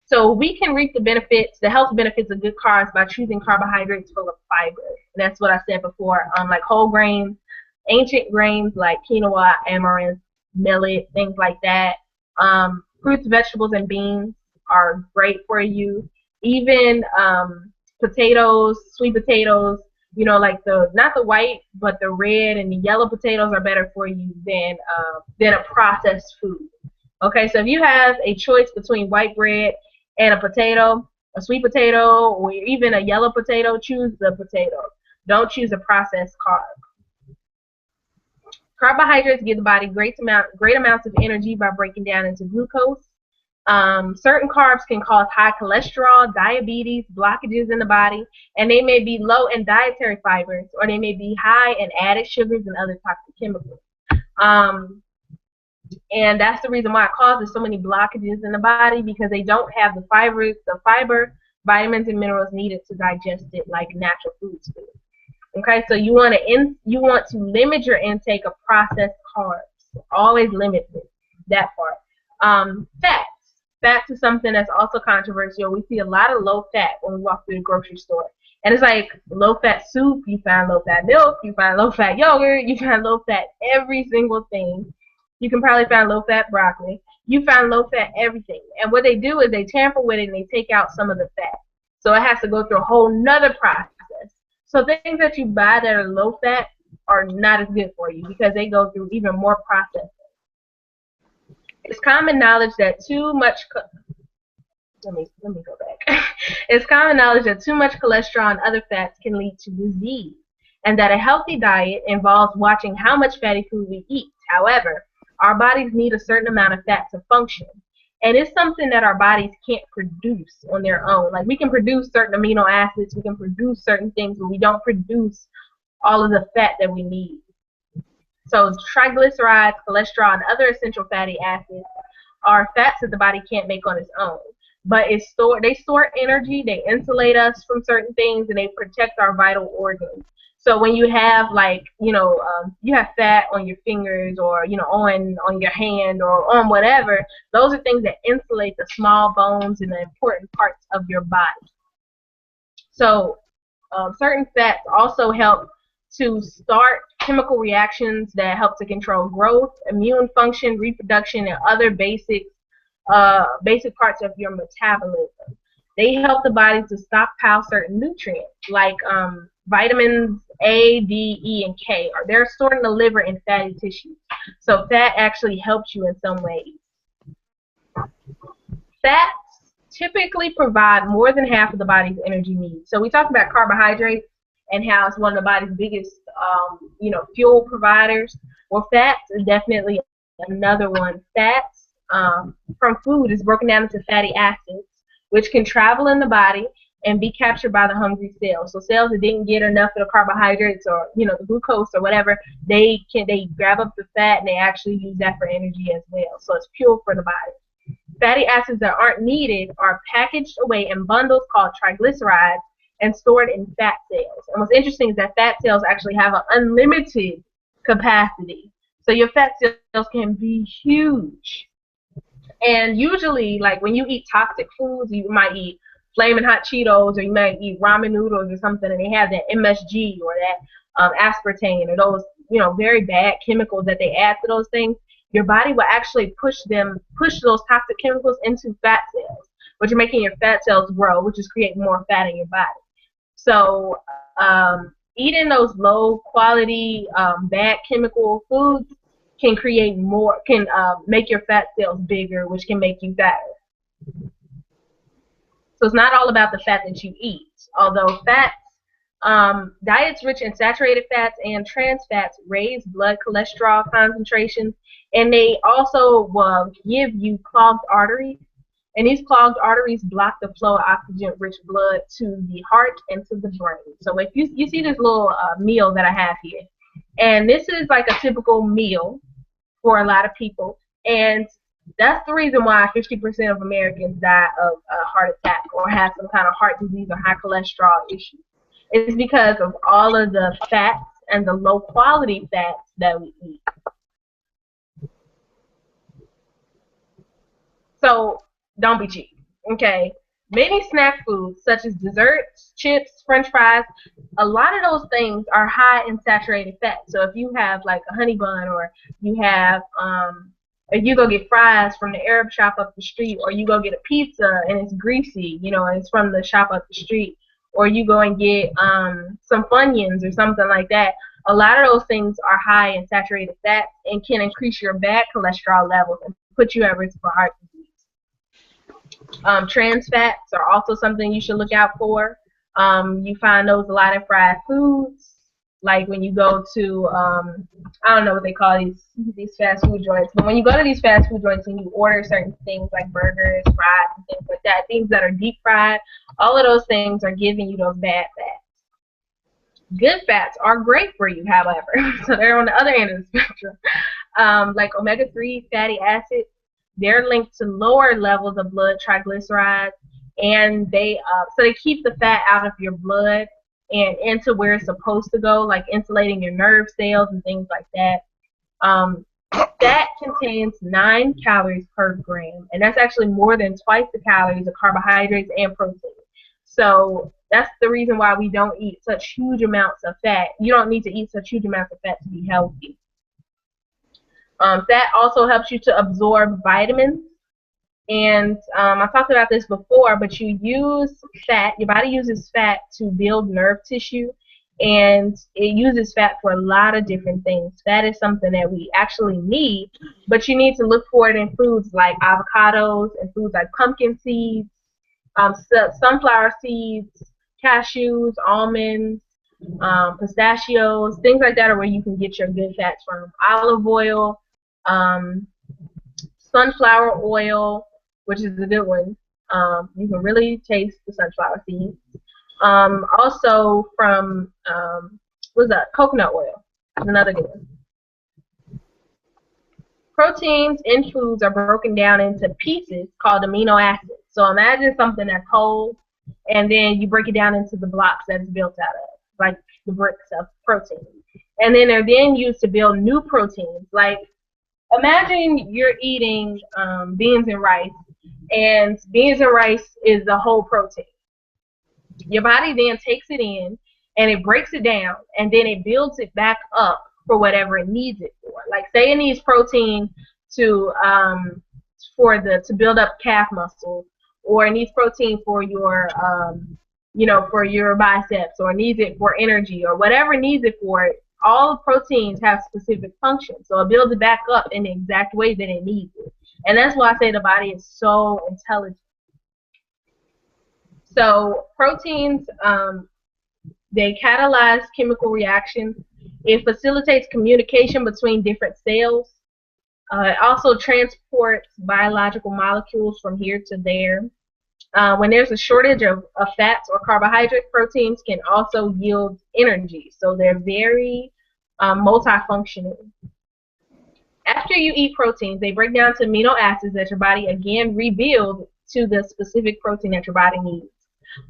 So we can reap the benefits, the health benefits of good carbs by choosing carbohydrates full of fiber. And that's what I said before, like whole grains, ancient grains like quinoa, amaranth, millet, things like that. Fruits, vegetables, and beans are great for you. Even potatoes, sweet potatoes, you know, like not the white, but the red and the yellow potatoes are better for you than a processed food. Okay, so if you have a choice between white bread and a potato, a sweet potato, or even a yellow potato, choose the potato. Don't choose a processed carb. Carbohydrates give the body great amounts of energy by breaking down into glucose. Certain carbs can cause high cholesterol, diabetes, blockages in the body, and they may be low in dietary fibers, or they may be high in added sugars and other toxic chemicals. And that's the reason why it causes so many blockages in the body, because they don't have the fiber, vitamins, and minerals needed to digest it like natural foods do. Okay, so you want to limit your intake of processed carbs. Always limit that part. Fats is something that's also controversial. We see a lot of low fat when we walk through the grocery store. And it's like low fat soup, you find low fat milk, you find low fat yogurt, you find low fat every single thing. You can probably find low fat broccoli. You find low fat everything. And what they do is they tamper with it and they take out some of the fat. So it has to go through a whole nother process. So things that you buy that are low fat are not as good for you because they go through even more processing. It's common knowledge that too much let me go back. It's common knowledge that too much cholesterol and other fats can lead to disease, and that a healthy diet involves watching how much fatty food we eat. However, our bodies need a certain amount of fat to function, and it's something that our bodies can't produce on their own. Like we can produce certain amino acids, we can produce certain things, but we don't produce all of the fat that we need. So triglycerides, cholesterol, and other essential fatty acids are fats that the body can't make on its own. but they store energy, they insulate us from certain things, and they protect our vital organs. So when you have like, you have fat on your fingers, or on your hand, or on whatever, those are things that insulate the small bones and the important parts of your body. So certain fats also help to start chemical reactions that help to control growth, immune function, reproduction, and other basic parts of your metabolism. They help the body to stockpile certain nutrients like vitamins A, D, E, and K. They're stored in the liver and fatty tissues. So fat actually helps you in some ways. Fats typically provide more than half of the body's energy needs. So we talked about carbohydrates and how it's one of the body's biggest, fuel providers. Well, fats is definitely another one. Fats from food is broken down into fatty acids, which can travel in the body and be captured by the hungry cells. So cells that didn't get enough of the carbohydrates, or the glucose or whatever, they grab up the fat and they actually use that for energy as well. So it's fuel for the body. Fatty acids that aren't needed are packaged away in bundles called triglycerides and stored in fat cells. And what's interesting is that fat cells actually have an unlimited capacity. So your fat cells can be huge. And usually, like when you eat toxic foods, you might eat flaming hot Cheetos, or you might eat ramen noodles or something, and they have that MSG or that aspartame, or those very bad chemicals that they add to those things. Your body will actually push those toxic chemicals into fat cells, which are making your fat cells grow, which is creating more fat in your body. So eating those low quality, bad chemical foods can make your fat cells bigger, which can make you fatter. So it's not all about the fat that you eat, although diets rich in saturated fats and trans fats raise blood cholesterol concentrations, and they also will give you clogged arteries. And these clogged arteries block the flow of oxygen-rich blood to the heart and to the brain. So if you see this little meal that I have here, and this is like a typical meal for a lot of people, and that's the reason why 50% of Americans die of a heart attack or have some kind of heart disease or high cholesterol issue. It's because of all of the fats and the low quality fats that we eat. So don't be cheap, okay? Many snack foods, such as desserts, chips, french fries, a lot of those things are high in saturated fat. So if you have like a honey bun, or you have, if you go get fries from the Arab shop up the street, or you go get a pizza and it's greasy, and it's from the shop up the street, or you go and get some Funyuns or something like that, a lot of those things are high in saturated fat and can increase your bad cholesterol levels and put you at risk for heart disease. Trans fats are also something you should look out for. You find those a lot in fried foods, like when you go to, I don't know what they call these fast food joints, but when you go to these fast food joints and you order certain things like burgers, fries, and things like that, things that are deep fried, all of those things are giving you those bad fats. Good fats are great for you, however, so they're on the other end of the spectrum. Like omega-3 fatty acids, they're linked to lower levels of blood triglycerides, and they keep the fat out of your blood and into where it's supposed to go, like insulating your nerve cells and things like that. Fat contains 9 calories per gram, and that's actually more than twice the calories of carbohydrates and protein. So that's the reason why we don't eat such huge amounts of fat. You don't need to eat such huge amounts of fat to be healthy. Fat also helps you to absorb vitamins. And I talked about this before, but you use fat, your body uses fat to build nerve tissue, and it uses fat for a lot of different things. Fat is something that we actually need, but you need to look for it in foods like avocados and foods like pumpkin seeds, sunflower seeds, cashews, almonds, pistachios, things like that are where you can get your good fats from. Olive oil, sunflower oil, which is a good one. You can really taste the sunflower seeds. Also from, what's that? Coconut oil is another good one. Proteins in foods are broken down into pieces called amino acids. So imagine something that's whole, and then you break it down into the blocks that it's built out of, like the bricks of protein. And then they're then used to build new proteins. Like imagine you're eating beans and rice is the whole protein. Your body then takes it in and it breaks it down and then it builds it back up for whatever it needs it for. Like say it needs protein to to build up calf muscle, or it needs protein for your for your biceps, or needs it for energy, or whatever needs it for. All proteins have specific functions, so it builds it back up in the exact way that it needs it. And that's why I say the body is so intelligent. So proteins, they catalyze chemical reactions. It facilitates communication between different cells. It also transports biological molecules from here to there. When there's a shortage of fats or carbohydrate, proteins can also yield energy. So they're very multifunctional. After you eat proteins, they break down to amino acids that your body again rebuilds to the specific protein that your body needs.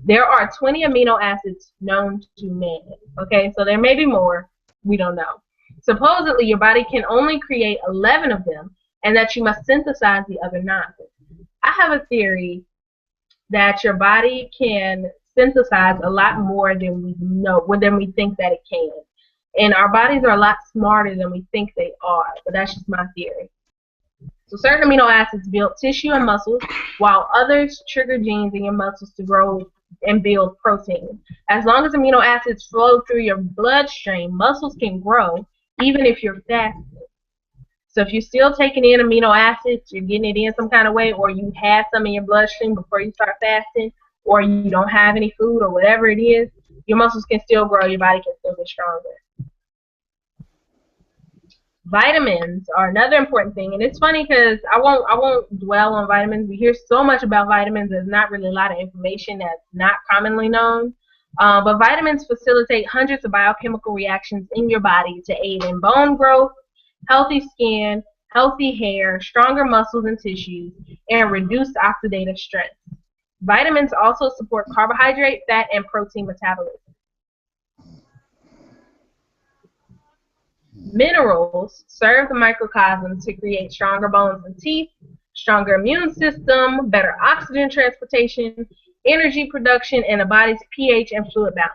There are 20 amino acids known to man. Okay, so there may be more. We don't know. Supposedly, your body can only create 11 of them, and that you must synthesize the other 9. I have a theory that your body can synthesize a lot more than we know, than we think that it can. And our bodies are a lot smarter than we think they are, but that's just my theory. So certain amino acids build tissue and muscles, while others trigger genes in your muscles to grow and build protein. As long as amino acids flow through your bloodstream, muscles can grow, even if you're fasting. So if you're still taking in amino acids, you're getting it in some kind of way, or you had some in your bloodstream before you start fasting, or you don't have any food, or whatever it is, your muscles can still grow, your body can still get stronger. Vitamins are another important thing, and it's funny because I won't dwell on vitamins. We hear so much about vitamins. There's not really a lot of information that's not commonly known. But vitamins facilitate hundreds of biochemical reactions in your body to aid in bone growth, healthy skin, healthy hair, stronger muscles and tissues, and reduced oxidative stress. Vitamins also support carbohydrate, fat, and protein metabolism. Minerals serve the microcosm to create stronger bones and teeth, stronger immune system, better oxygen transportation, energy production, and the body's pH and fluid balance.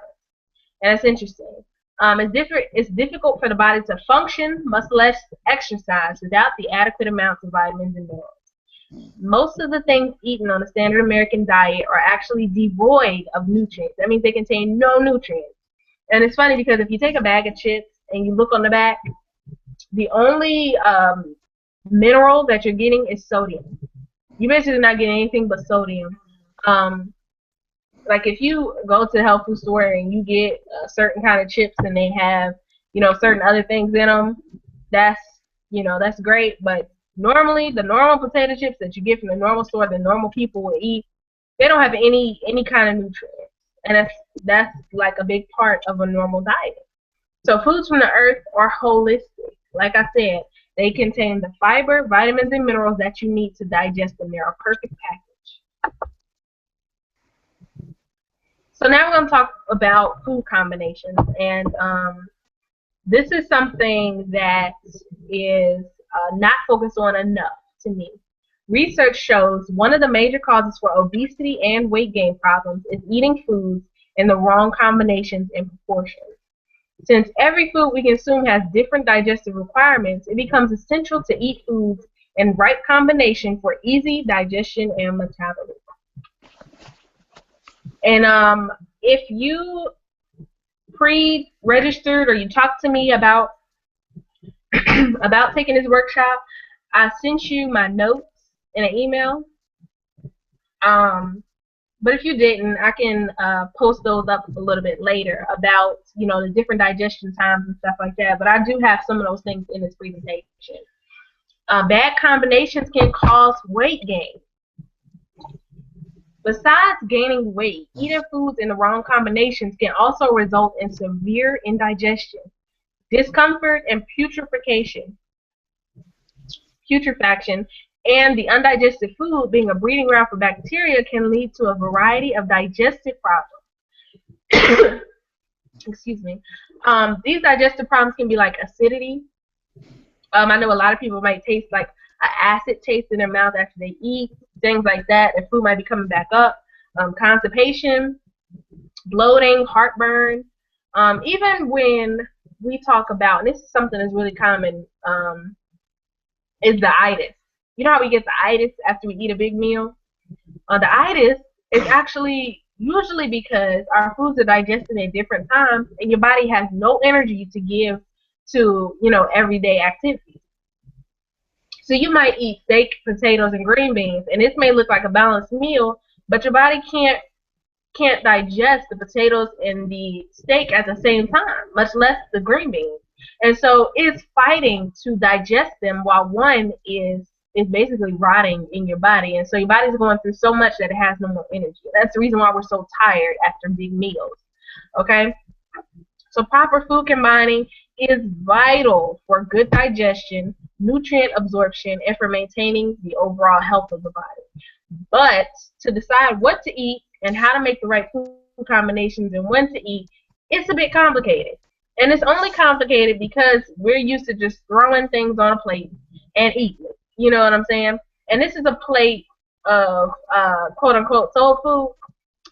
And that's interesting. It's difficult for the body to function, much less exercise, without the adequate amounts of vitamins and minerals. Most of the things eaten on the standard American diet are actually devoid of nutrients. That means they contain no nutrients. And it's funny because if you take a bag of chips and you look on the back, the only mineral that you're getting is sodium. You basically not getting anything but sodium. Like if you go to the health food store and you get a certain kind of chips and they have, certain other things in them, that's great. But normally the normal potato chips that you get from the normal store, the normal people will eat, they don't have any kind of nutrients. And that's like a big part of a normal diet. So foods from the earth are holistic. Like I said, they contain the fiber, vitamins, and minerals that you need to digest them. They're a perfect package. So now we're going to talk about food combinations. And this is something that is not focused on enough to me. Research shows one of the major causes for obesity and weight gain problems is eating foods in the wrong combinations and proportions. Since every food we consume has different digestive requirements, it becomes essential to eat foods in right combination for easy digestion and metabolism. And if you pre-registered or you talked to me about taking this workshop, I sent you my notes in an email. But if you didn't, I can post those up a little bit later about, the different digestion times and stuff like that. But I do have some of those things in this presentation. Bad combinations can cause weight gain. Besides gaining weight, eating foods in the wrong combinations can also result in severe indigestion, discomfort, and putrefaction, And the undigested food, being a breeding ground for bacteria, can lead to a variety of digestive problems. Excuse me. These digestive problems can be like acidity. I know a lot of people might taste like an acid taste in their mouth after they eat, things like that. And food might be coming back up. Constipation, bloating, heartburn. Even when we talk about, and this is something that's really common, is the itis. You know how we get the itis after we eat a big meal? The itis is actually usually because our foods are digested at different times and your body has no energy to give to, everyday activities. So you might eat steak, potatoes, and green beans, and this may look like a balanced meal, but your body can't digest the potatoes and the steak at the same time, much less the green beans. And so it's fighting to digest them while one is basically rotting in your body. And so your body's going through so much that it has no more energy. That's the reason why we're so tired after big meals. Okay? So proper food combining is vital for good digestion, nutrient absorption, and for maintaining the overall health of the body. But to decide what to eat and how to make the right food combinations and when to eat, it's a bit complicated. And it's only complicated because we're used to just throwing things on a plate and eating it. You know what I'm saying? And this is a plate of quote-unquote soul food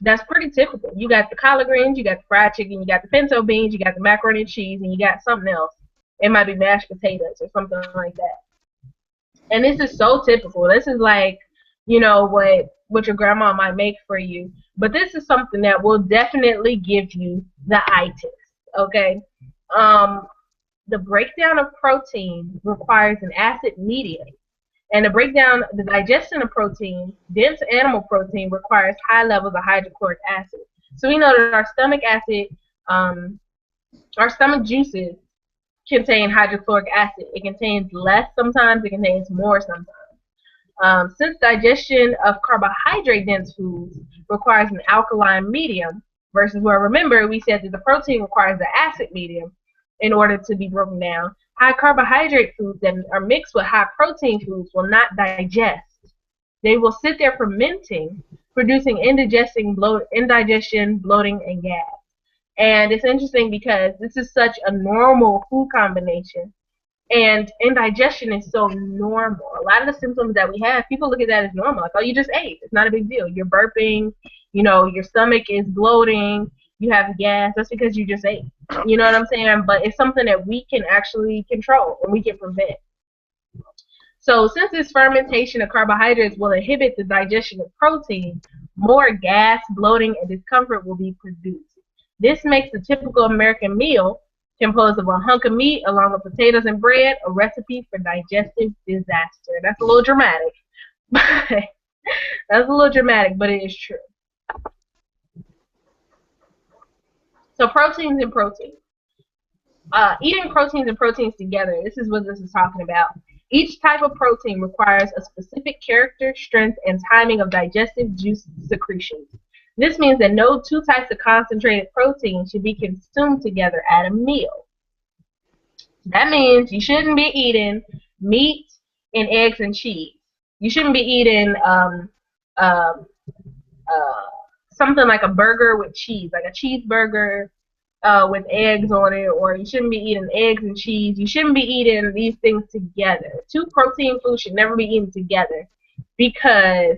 that's pretty typical. You got the collard greens, you got the fried chicken, you got the pinto beans, you got the macaroni and cheese, and you got something else. It might be mashed potatoes or something like that. And this is so typical. This is like, what your grandma might make for you. But this is something that will definitely give you the itis, okay? The breakdown of protein requires an acid medium. And the digestion of protein, dense animal protein, requires high levels of hydrochloric acid. So we know that our stomach acid, our stomach juices contain hydrochloric acid. It contains less sometimes, it contains more sometimes. Since digestion of carbohydrate-dense foods requires an alkaline medium, versus where, remember, we said that the protein requires the acid medium in order to be broken down. High carbohydrate foods that are mixed with high protein foods will not digest. They will sit there fermenting, producing indigestion, bloating, and gas. And it's interesting because this is such a normal food combination, and indigestion is so normal. A lot of the symptoms that we have, people look at that as normal. Like, oh, you just ate. It's not a big deal. You're burping, your stomach is bloating, you have gas. That's because you just ate. You know what I'm saying? But it's something that we can actually control and we can prevent. So since this fermentation of carbohydrates will inhibit the digestion of protein, more gas, bloating, and discomfort will be produced. This makes the typical American meal, composed of a hunk of meat along with potatoes and bread, a recipe for digestive disaster. That's a little dramatic. That's a little dramatic, but it is true. So proteins and proteins. Eating proteins and proteins together, this is what this is talking about. Each type of protein requires a specific character, strength, and timing of digestive juice secretions. This means that no two types of concentrated protein should be consumed together at a meal. That means you shouldn't be eating meat and eggs and cheese. You shouldn't be eating something like a burger with cheese, like a cheeseburger with eggs on it, or you shouldn't be eating eggs and cheese. You shouldn't be eating these things together. Two protein foods should never be eaten together because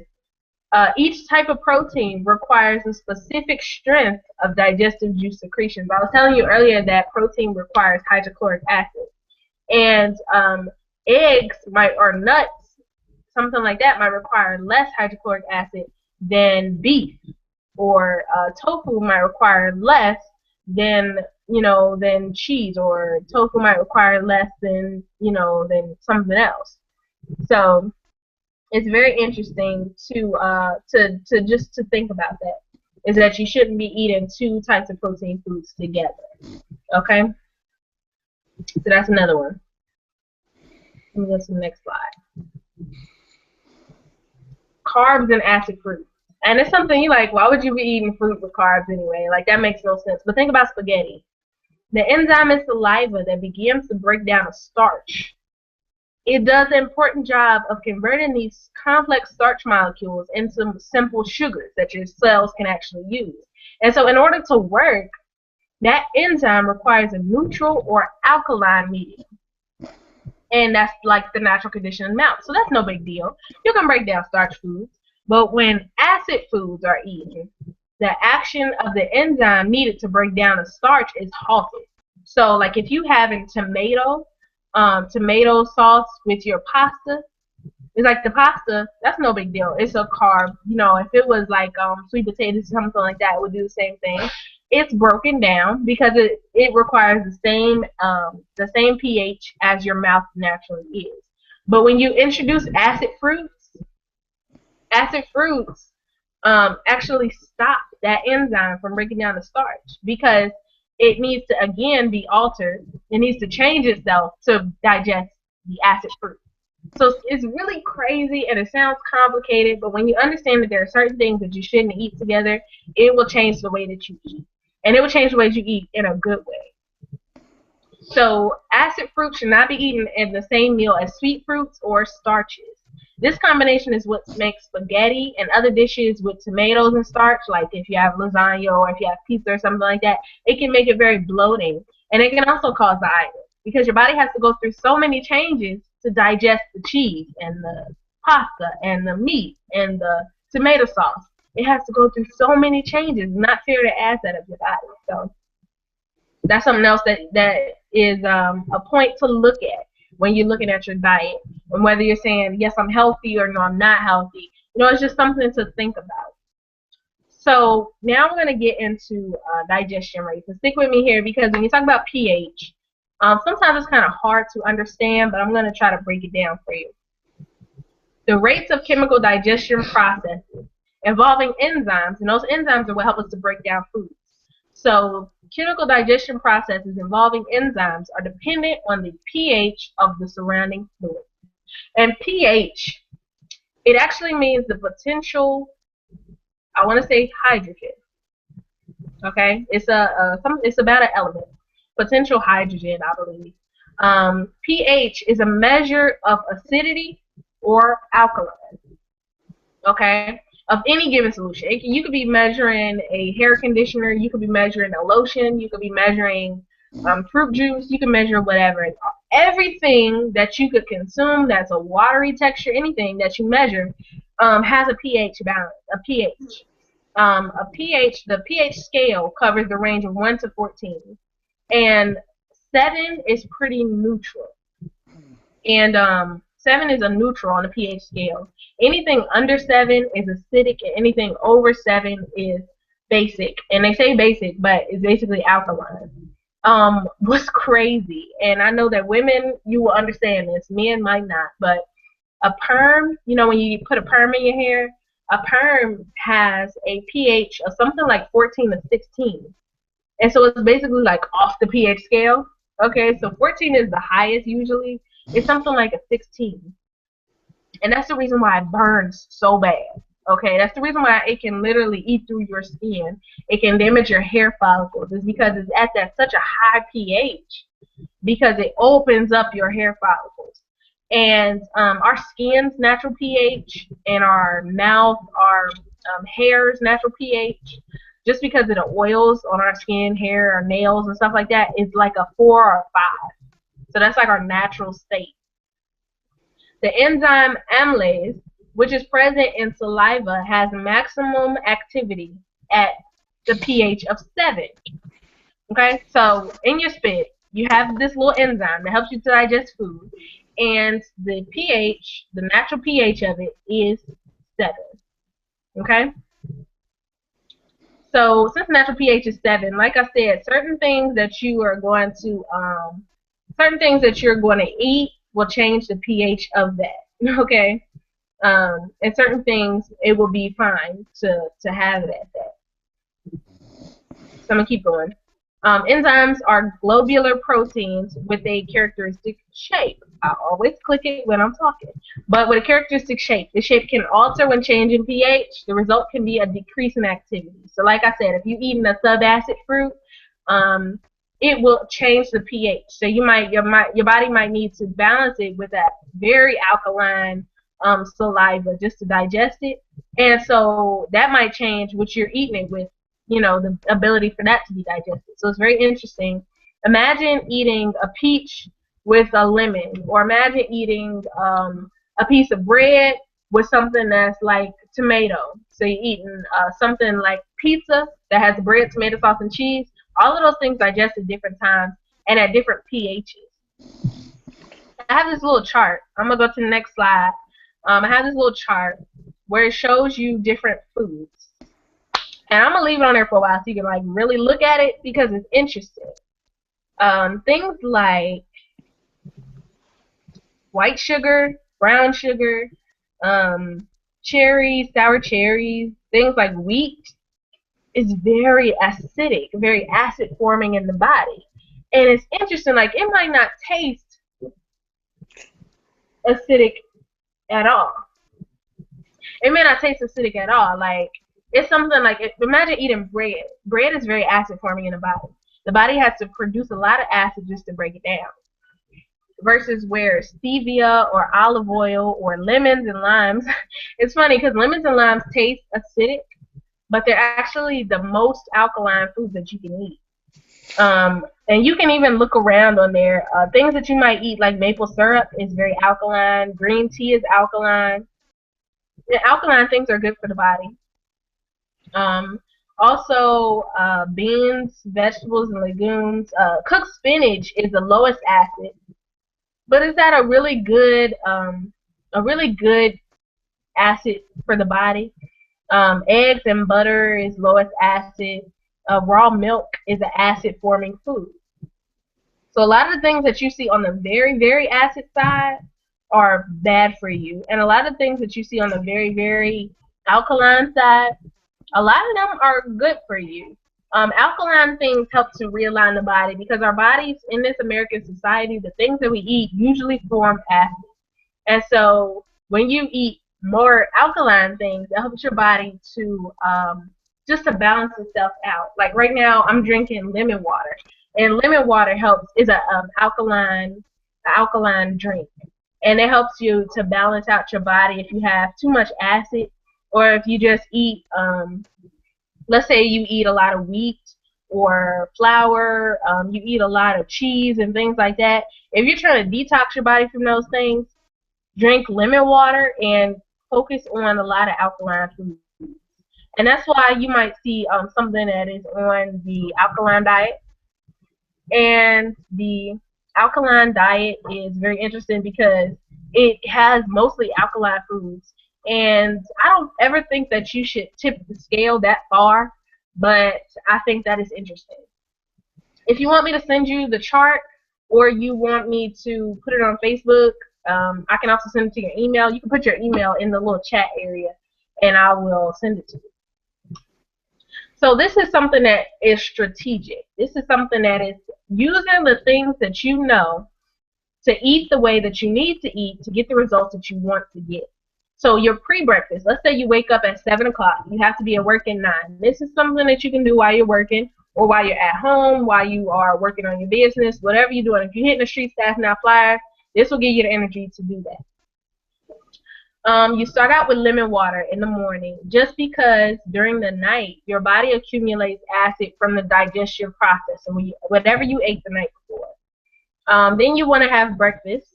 each type of protein requires a specific strength of digestive juice secretions. I was telling you earlier that protein requires hydrochloric acid, and eggs or nuts, something like that, might require less hydrochloric acid than beef, or tofu might require less than cheese, or tofu might require less than something else. So it's very interesting to just to think about that, is that you shouldn't be eating two types of protein foods together. Okay? So that's another one. Let me go to the next slide. Carbs and acid fruit. And it's something you like, why would you be eating fruit with carbs anyway? Like, that makes no sense. But think about spaghetti. The enzyme in saliva that begins to break down a starch it does an important job of converting these complex starch molecules into simple sugars that your cells can actually use. And so in order to work, that enzyme requires a neutral or alkaline medium. And that's like the natural condition in the mouth. So that's no big deal. You can break down starch foods. But when acid foods are eaten, the action of the enzyme needed to break down the starch is halted. So like if you having tomato sauce with your pasta, it's like the pasta, that's no big deal. It's a carb. You know, if it was like sweet potatoes or something like that, it would do the same thing. It's broken down because it requires the same pH as your mouth naturally is. But when you introduce acid fruits actually stop that enzyme from breaking down the starch because it needs to again be altered. It needs to change itself to digest the acid fruit. So it's really crazy and it sounds complicated, but when you understand that there are certain things that you shouldn't eat together, it will change the way that you eat. And it will change the way you eat in a good way. So acid fruit should not be eaten in the same meal as sweet fruits or starches. This combination is what makes spaghetti and other dishes with tomatoes and starch, like if you have lasagna or if you have pizza or something like that, it can make it very bloating. And it can also cause the itis because your body has to go through so many changes to digest the cheese and the pasta and the meat and the tomato sauce. It has to go through so many changes. It's not fair to add that of your body. So that's something else that is a point to look at when you're looking at your diet. And whether you're saying, yes, I'm healthy or no, I'm not healthy. You know, it's just something to think about. So now I'm going to get into digestion rates. And stick with me here because when you talk about pH, sometimes it's kind of hard to understand, but I'm going to try to break it down for you. The rates of chemical digestion processes involving enzymes, and those enzymes are what help us to break down foods. So chemical digestion processes involving enzymes are dependent on the pH of the surrounding fluid. And pH, it actually means the potential, I want to say hydrogen. Okay, it's about an element, potential hydrogen, I believe. pH is a measure of acidity or alkaline. Okay, of any given solution. You could be measuring a hair conditioner, you could be measuring a lotion, you could be measuring fruit juice, you can measure whatever. Everything that you could consume that's a watery texture, anything that you measure, has a pH balance, a pH. The pH scale covers the range of 1 to 14. And 7 is pretty neutral. And 7 is a neutral on the pH scale. Anything under 7 is acidic, and anything over 7 is basic. And they say basic, but it's basically alkaline. What's crazy, and I know that women, you will understand this, men might not, but a perm, you know, when you put a perm in your hair, a perm has a pH of something like 14 to 16. And so it's basically like off the pH scale. Okay, so 14 is the highest usually. It's something like a 16. And that's the reason why it burns so bad. Okay, that's the reason why it can literally eat through your skin. It can damage your hair follicles. It's because it's at such a high pH because it opens up your hair follicles. And our skin's natural pH and our mouth, our hair's natural pH, just because of the oils on our skin, hair, our nails, and stuff like that, is like a 4 or a 5. So that's like our natural state. The enzyme amylase, which is present in saliva, has maximum activity at the pH of 7. Okay, so in your spit, you have this little enzyme that helps you to digest food, and the pH, the natural pH of it is 7. Okay? So since natural pH is 7, like I said, certain things that you're going to eat will change the pH of that. Okay? And certain things, it will be fine to have it at that. So I'm going to keep going. Enzymes are globular proteins with a characteristic shape. I always click it when I'm talking. But with a characteristic shape, the shape can alter when changing pH. The result can be a decrease in activity. So like I said, if you're eating a subacid fruit, it will change the pH. So your body might need to balance it with that very alkaline saliva just to digest it, and so that might change what you're eating it with. The ability for that to be digested. So it's very interesting. Imagine eating a peach with a lemon, or imagine eating a piece of bread with something that's like tomato. So you're eating something like pizza that has bread, tomato sauce, and cheese. All of those things digest at different times and at different pHs. I have this little chart. I'm gonna go to the next slide. I have this little chart where it shows you different foods, and I'm gonna leave it on there for a while so you can like really look at it because it's interesting. Things like white sugar, brown sugar, cherries, sour cherries, things like wheat is very acidic, very acid forming in the body. And it's interesting, like it might not taste acidic at all. It may not taste acidic at all. Like it's something like imagine eating bread. Bread is very acid forming in the body. The body has to produce a lot of acid just to break it down. Versus where stevia or olive oil or lemons and limes, it's funny because lemons and limes taste acidic, but they're actually the most alkaline foods that you can eat. And you can even look around on there. Things that you might eat, like maple syrup, is very alkaline. Green tea is alkaline. The alkaline things are good for the body. Also, beans, vegetables, and legumes. Cooked spinach is the lowest acid, but is that a really good acid for the body? Eggs and butter is lowest acid. Raw milk is an acid-forming food. So a lot of the things that you see on the very, very acid side are bad for you. And a lot of things that you see on the very, very alkaline side, a lot of them are good for you. Alkaline things help to realign the body because our bodies in this American society, the things that we eat usually form acid. And so when you eat more alkaline things, it helps your body to just to balance itself out. Like right now, I'm drinking lemon water, and lemon water is an alkaline drink, and it helps you to balance out your body if you have too much acid, or if you just eat, let's say you eat a lot of wheat or flour, you eat a lot of cheese and things like that. If you're trying to detox your body from those things, drink lemon water and focus on a lot of alkaline foods. And that's why you might see something that is on the alkaline diet. And the alkaline diet is very interesting because it has mostly alkaline foods. And I don't ever think that you should tip the scale that far, but I think that is interesting. If you want me to send you the chart or you want me to put it on Facebook, I can also send it to your email. You can put your email in the little chat area, and I will send it to you. So this is something that is strategic. This is something that is using the things that you know to eat the way that you need to eat to get the results that you want to get. So your pre-breakfast, let's say you wake up at 7 o'clock. You have to be at work at 9. This is something that you can do while you're working or while you're at home, while you are working on your business, whatever you're doing. If you're hitting the streets passing out flyers, this will give you the energy to do that. You start out with lemon water in the morning just because during the night your body accumulates acid from the digestion process and whatever you ate the night before. Then you want to have breakfast,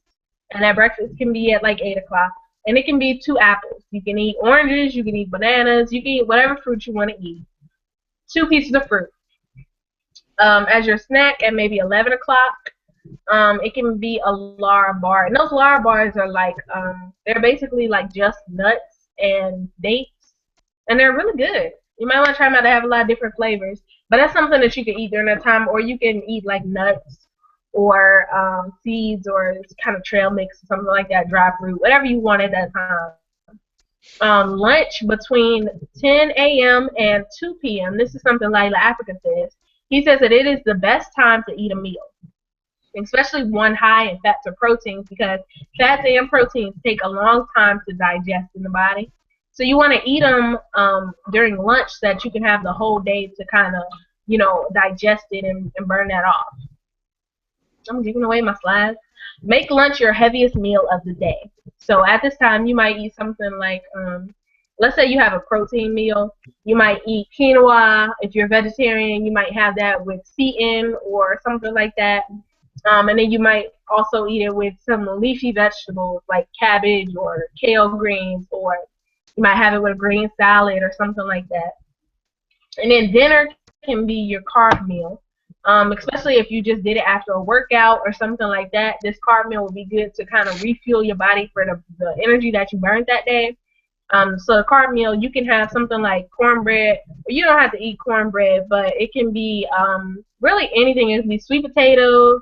and that breakfast can be at like 8 o'clock, and it can be 2 apples. You can eat oranges, you can eat bananas, you can eat whatever fruit you want to eat. 2 pieces of fruit. As your snack at maybe 11 o'clock, it can be a Lara bar, and those Lara bars are like they're basically like just nuts and dates, and they're really good. You might want to try them out. They have a lot of different flavors, but that's something that you can eat during that time, or you can eat like nuts or seeds or kind of trail mix or something like that, dry fruit, whatever you want at that time. Lunch between 10 a.m. and 2 p.m. This is something Layla Africa says. He says that it is the best time to eat a meal, especially one high in fats or proteins, because fats and proteins take a long time to digest in the body. So you want to eat them during lunch so that you can have the whole day to kind of, digest it and burn that off. I'm giving away my slides. Make lunch your heaviest meal of the day. So at this time, you might eat something like, let's say you have a protein meal. You might eat quinoa. If you're vegetarian, you might have that with Seitan or something like that. And then you might also eat it with some leafy vegetables like cabbage or kale greens, or you might have it with a green salad or something like that. And then dinner can be your carb meal, especially if you just did it after a workout or something like that. This carb meal will be good to kind of refuel your body for the energy that you burned that day. So the carb meal, you can have something like cornbread. You don't have to eat cornbread, but it can be really anything. It can be sweet potatoes.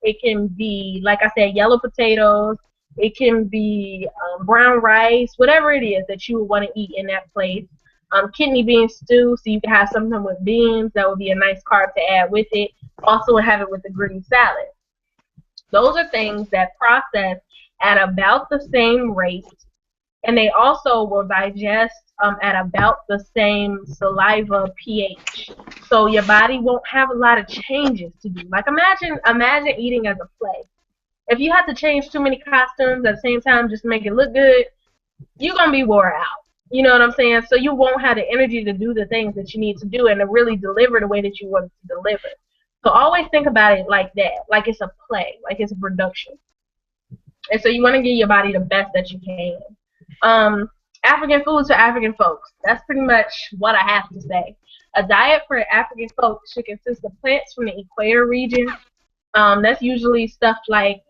It can be, like I said, yellow potatoes. It can be brown rice, whatever it is that you would want to eat in that place. Kidney bean stew, so you can have something with beans. That would be a nice carb to add with it. Also have it with the green salad. Those are things that process at about the same rate, and they also will digest at about the same saliva pH. So your body won't have a lot of changes to do. Like imagine eating as a play. If you have to change too many costumes at the same time just to make it look good, you're gonna be wore out. You know what I'm saying? So you won't have the energy to do the things that you need to do and to really deliver the way that you want to deliver. So always think about it like that, like it's a play, like it's a production. And so you want to give your body the best that you can. African foods for African folks. That's pretty much what I have to say. A diet for African folks should consist of plants from the equator region. That's usually stuff like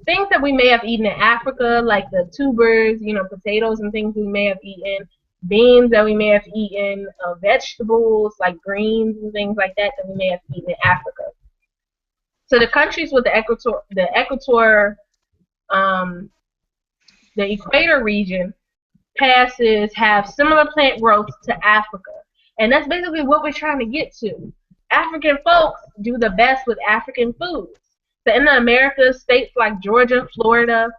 things that we may have eaten in Africa, like the tubers, potatoes and things we may have eaten, beans that we may have eaten, vegetables like greens and things like that we may have eaten in Africa. So the countries with the equator region have similar plant growth to Africa. And that's basically what we're trying to get to. African folks do the best with African foods. So in the Americas, states like Georgia, Florida,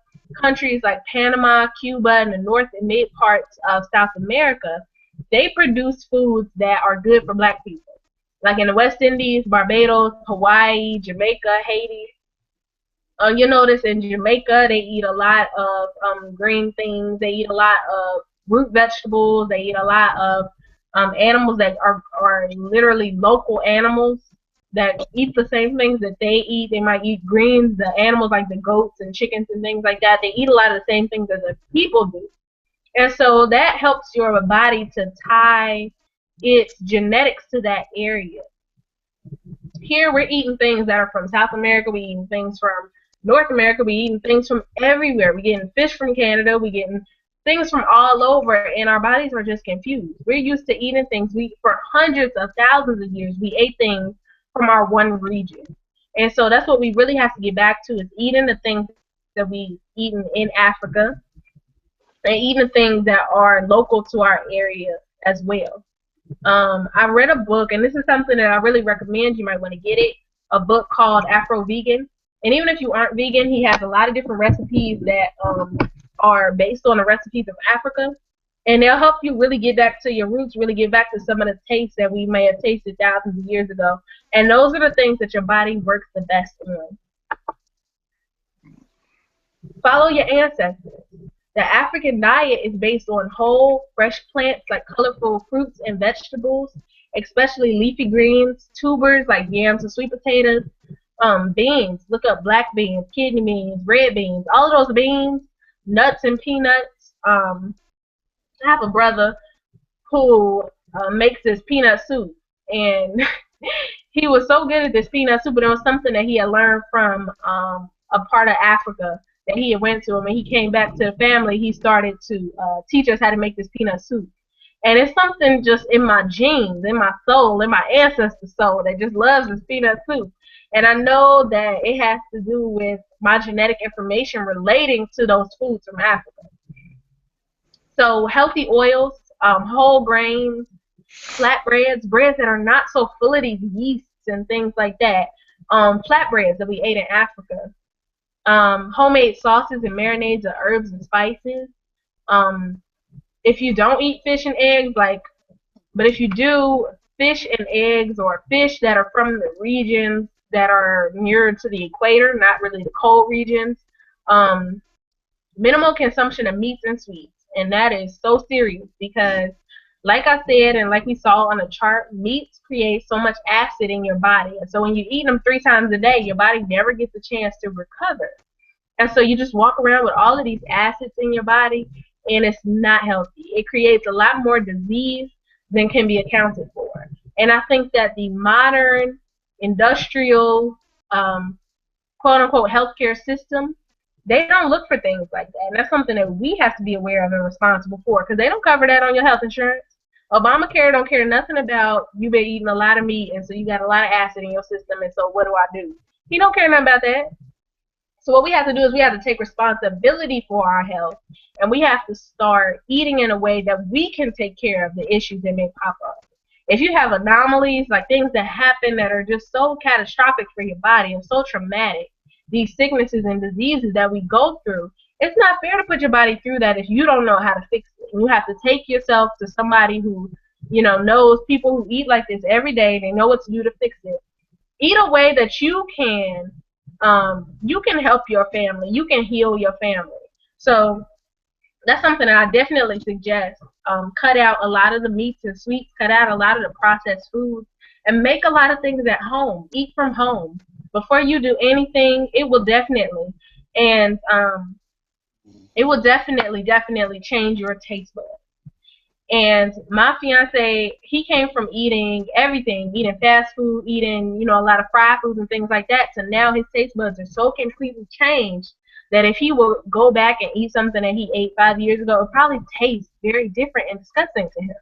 countries like Panama, Cuba, and the north and mid parts of South America, they produce foods that are good for black people. Like in the West Indies, Barbados, Hawaii, Jamaica, Haiti. You notice in Jamaica, they eat a lot of green things. They eat a lot of root vegetables. They eat a lot of animals that are literally local animals that eat the same things that they eat. They might eat greens, the animals like the goats and chickens and things like that. They eat a lot of the same things that the people do. And so that helps your body to tie its genetics to that area. Here we're eating things that are from South America. We're eating things from North America. We're eating things from everywhere. We're getting fish from Canada. We're getting things from all over, and our bodies are just confused. We're used to eating things. For hundreds of thousands of years, we ate things from our one region. And so that's what we really have to get back to, is eating the things that we eaten in Africa and eating the things that are local to our area as well. I read a book, and this is something that I really recommend. You might want to get it, a book called Afro Vegan. And even if you aren't vegan, he has a lot of different recipes that are based on the recipes of Africa. And they'll help you really get back to your roots, really get back to some of the tastes that we may have tasted thousands of years ago. And those are the things that your body works the best on. Follow your ancestors. The African diet is based on whole, fresh plants like colorful fruits and vegetables, especially leafy greens, tubers like yams and sweet potatoes, beans. Look up black beans, kidney beans, red beans, all of those beans, nuts and peanuts. I have a brother who makes this peanut soup, and he was so good at this peanut soup, but it was something that he had learned from a part of Africa that he had went to. And when he came back to the family, he started to teach us how to make this peanut soup. And it's something just in my genes, in my soul, in my ancestor's soul that just loves this peanut soup. And I know that it has to do with my genetic information relating to those foods from Africa. So healthy oils, whole grains, flatbreads, breads that are not so full of these yeasts and things like that. Flatbreads that we ate in Africa. Homemade sauces and marinades of herbs and spices. If you don't eat fish and eggs, but if you do, fish and eggs, or fish that are from the regions that are nearer to the equator, not really the cold regions. Um, Minimal consumption of meats and sweets. And that is so serious because, like I said, and like we saw on the chart, meats create so much acid in your body. And so when you eat them 3 times a day, your body never gets a chance to recover. And so you just walk around with all of these acids in your body, and it's not healthy. It creates a lot more disease than can be accounted for. And I think that the modern industrial, quote unquote, healthcare system, they don't look for things like that. And that's something that we have to be aware of and responsible for, because they don't cover that on your health insurance. Obamacare don't care nothing about you been eating a lot of meat, and so you got a lot of acid in your system, and so what do I do? He don't care nothing about that. So what we have to do is we have to take responsibility for our health, and we have to start eating in a way that we can take care of the issues that may pop up. If you have anomalies, like things that happen that are just so catastrophic for your body and so traumatic, these sicknesses and diseases that we go through, it's not fair to put your body through that if you don't know how to fix it. And you have to take yourself to somebody who, knows people who eat like this every day. They know what to do to fix it. Eat a way that you can help your family. You can heal your family. So that's something that I definitely suggest. Cut out a lot of the meats and sweets. Cut out a lot of the processed foods, and make a lot of things at home. Eat from home. Before you do anything, it will definitely, and it will definitely change your taste buds. And my fiance, he came from eating everything, eating fast food, eating, a lot of fried foods and things like that, to now his taste buds are so completely changed that if he will go back and eat something that he ate 5 years ago, it would probably taste very different and disgusting to him.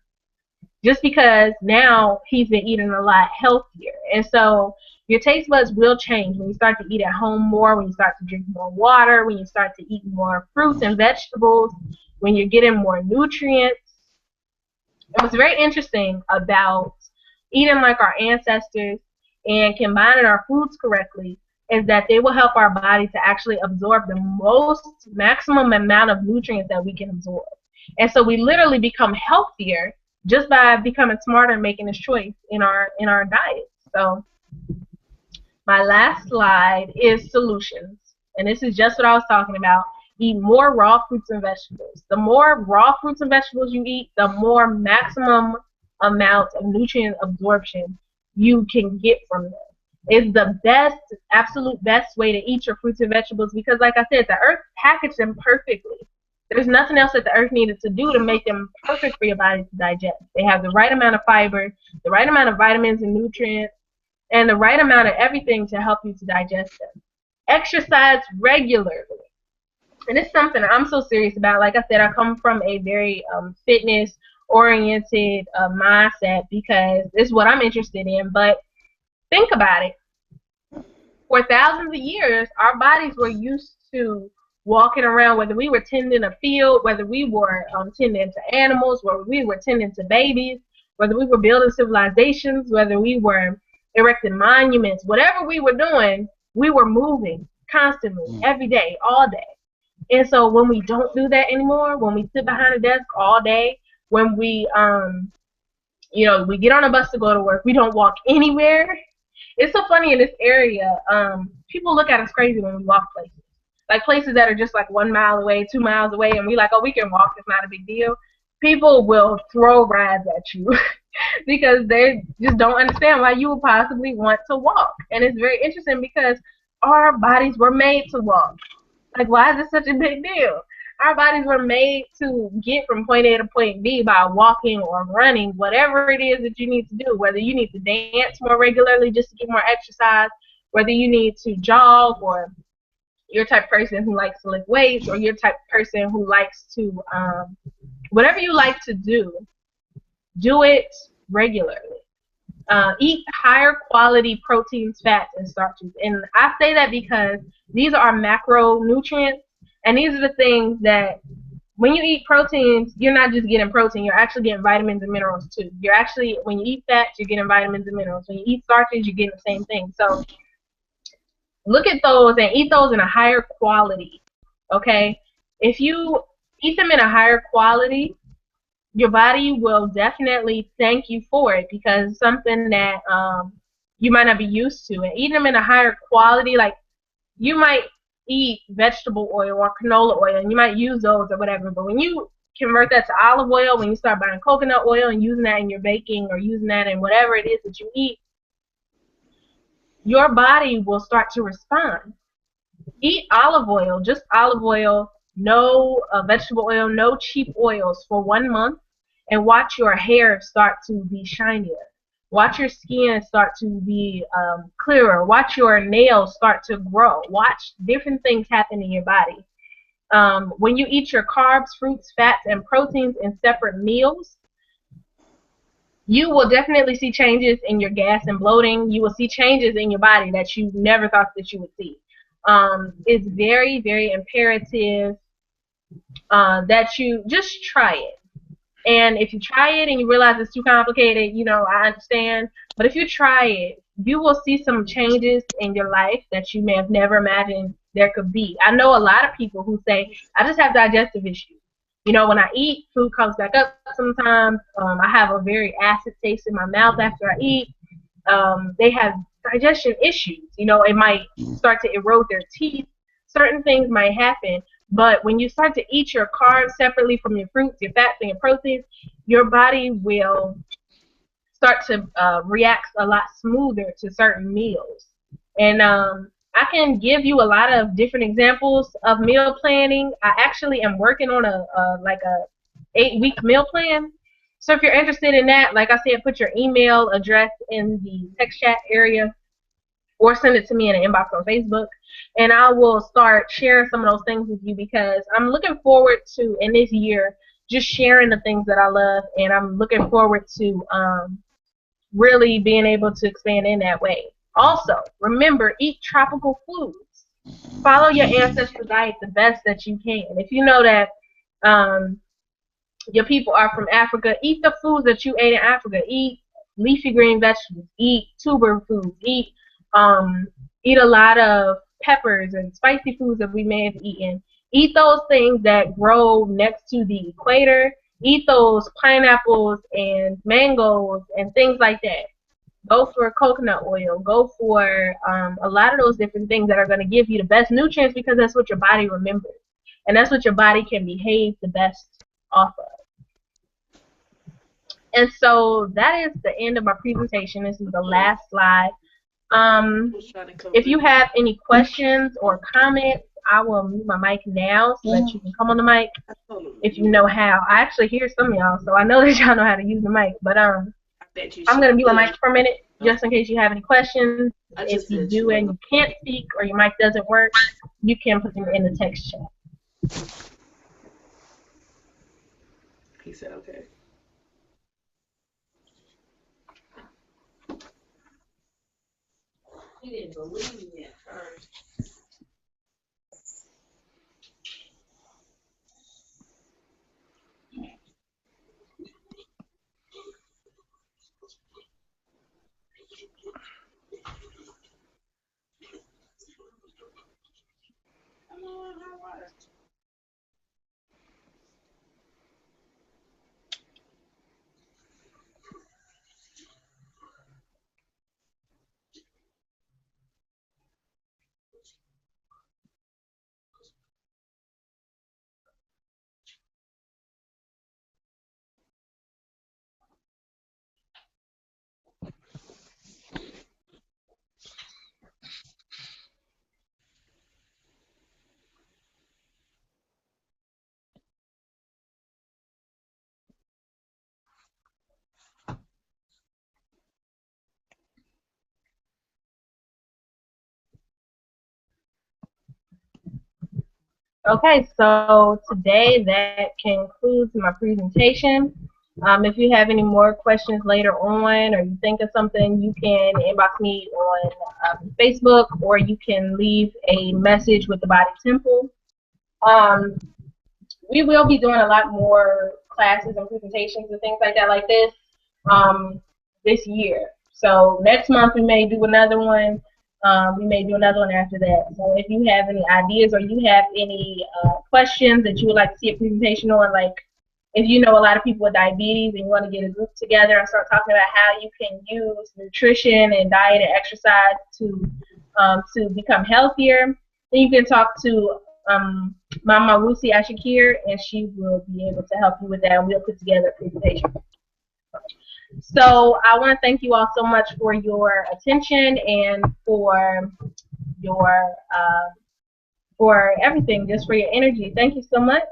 Just because now he's been eating a lot healthier. And so your taste buds will change when you start to eat at home more, when you start to drink more water, when you start to eat more fruits and vegetables, when you're getting more nutrients. And what's very interesting about eating like our ancestors and combining our foods correctly is that they will help our body to actually absorb the most maximum amount of nutrients that we can absorb. And so we literally become healthier just by becoming smarter and making this choice in our diet. So my last slide is solutions. And this is just what I was talking about. Eat more raw fruits and vegetables. The more raw fruits and vegetables you eat, the more maximum amount of nutrient absorption you can get from them. It's the best, absolute best way to eat your fruits and vegetables because, like I said, the earth packaged them perfectly. There's nothing else that the earth needed to do to make them perfect for your body to digest. They have the right amount of fiber, the right amount of vitamins and nutrients, and the right amount of everything to help you to digest them. Exercise regularly. And it's something I'm so serious about. Like I said, I come from a very fitness-oriented mindset because it's what I'm interested in. But think about it. For thousands of years, our bodies were used to walking around, whether we were tending a field, whether we were tending to animals, whether we were tending to babies, whether we were building civilizations, whether we were erecting monuments, whatever we were doing, we were moving constantly, every day, all day. And so when we don't do that anymore, when we sit behind a desk all day, when we, we get on a bus to go to work, we don't walk anywhere. It's so funny in this area. People look at us crazy when we walk places. Like places that are just like 1 mile away, 2 miles away, and we like, oh, we can walk. It's not a big deal. People will throw rides at you because they just don't understand why you would possibly want to walk. And it's very interesting because our bodies were made to walk. Like, why is this such a big deal? Our bodies were made to get from point A to point B by walking or running, whatever it is that you need to do, whether you need to dance more regularly just to get more exercise, whether you need to jog, or you're the type of person who likes to lift weights, or you're the type of person who likes to, whatever you like to do it regularly. Eat higher quality proteins, fats, and starches. And I say that because these are macronutrients, and these are the things that when you eat proteins, you're not just getting protein, you're actually getting vitamins and minerals too. You're actually, when you eat fats, you're getting vitamins and minerals. When you eat starches, you're getting the same thing. So look at those and eat those in a higher quality, okay? If you eat them in a higher quality, your body will definitely thank you for it, because it's something that you might not be used to. And eating them in a higher quality, like you might eat vegetable oil or canola oil and you might use those or whatever, but when you convert that to olive oil, when you start buying coconut oil and using that in your baking or using that in whatever it is that you eat, your body will start to respond. Eat olive oil, just olive oil, no vegetable oil, no cheap oils for 1 month, and watch your hair start to be shinier. Watch your skin start to be clearer. Watch your nails start to grow. Watch different things happen in your body. When you eat your carbs, fruits, fats, and proteins in separate meals, you will definitely see changes in your gas and bloating. You will see changes in your body that you never thought that you would see. It's very, very imperative that you just try it. And if you try it and you realize it's too complicated, I understand. But if you try it, you will see some changes in your life that you may have never imagined there could be. I know a lot of people who say, I just have digestive issues. When I eat, food comes back up sometimes. I have a very acid taste in my mouth after I eat. They have digestion issues. It might start to erode their teeth. Certain things might happen. But when you start to eat your carbs separately from your fruits, your fats, and your proteins, your body will start to react a lot smoother to certain meals. And I can give you a lot of different examples of meal planning. I actually am working on a 8-week meal plan. So if you're interested in that, like I said, put your email address in the text chat area or send it to me in an inbox on Facebook, and I will start sharing some of those things with you, because I'm looking forward to, in this year, just sharing the things that I love, and I'm looking forward to really being able to expand in that way. Also, remember, eat tropical foods. Follow your ancestral diet the best that you can. If you know that your people are from Africa, eat the foods that you ate in Africa. Eat leafy green vegetables. Eat tuber foods. Eat a lot of peppers and spicy foods that we may have eaten. Eat those things that grow next to the equator. Eat those pineapples and mangoes and things like that. Go for coconut oil. Go for a lot of those different things that are going to give you the best nutrients, because that's what your body remembers. And that's what your body can behave the best off of. And so that is the end of my presentation. This is the last slide. If you have any questions or comments, I will mute my mic now so that you can come on the mic if you know how. I actually hear some of y'all, so I know that y'all know how to use the mic. But I'm going to mute my mic for a minute just in case you have any questions. If you do and you can't speak or your mic doesn't work, you can put them in the text chat. He said okay. He didn't believe me at first. Okay, so today that concludes my presentation. If you have any more questions later on, or you think of something, you can inbox me on Facebook, or you can leave a message with the Body Temple. We will be doing a lot more classes and presentations and things like that like this year. So next month we may do another one. We may do another one after that. So if you have any ideas or you have any questions that you would like to see a presentation on, like if you know a lot of people with diabetes and you want to get a group together and start talking about how you can use nutrition and diet and exercise to become healthier, then you can talk to Mama Rusi Ashakir, and she will be able to help you with that, and we'll put together a presentation. So I want to thank you all so much for your attention and your for everything, just for your energy. Thank you so much.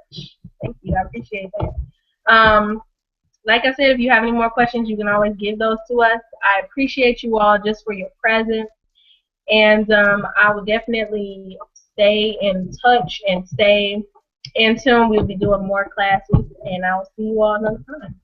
Thank you. I appreciate that. Like I said, if you have any more questions, you can always give those to us. I appreciate you all just for your presence, and I will definitely stay in touch and stay in tune. We'll be doing more classes, and I'll see you all another time.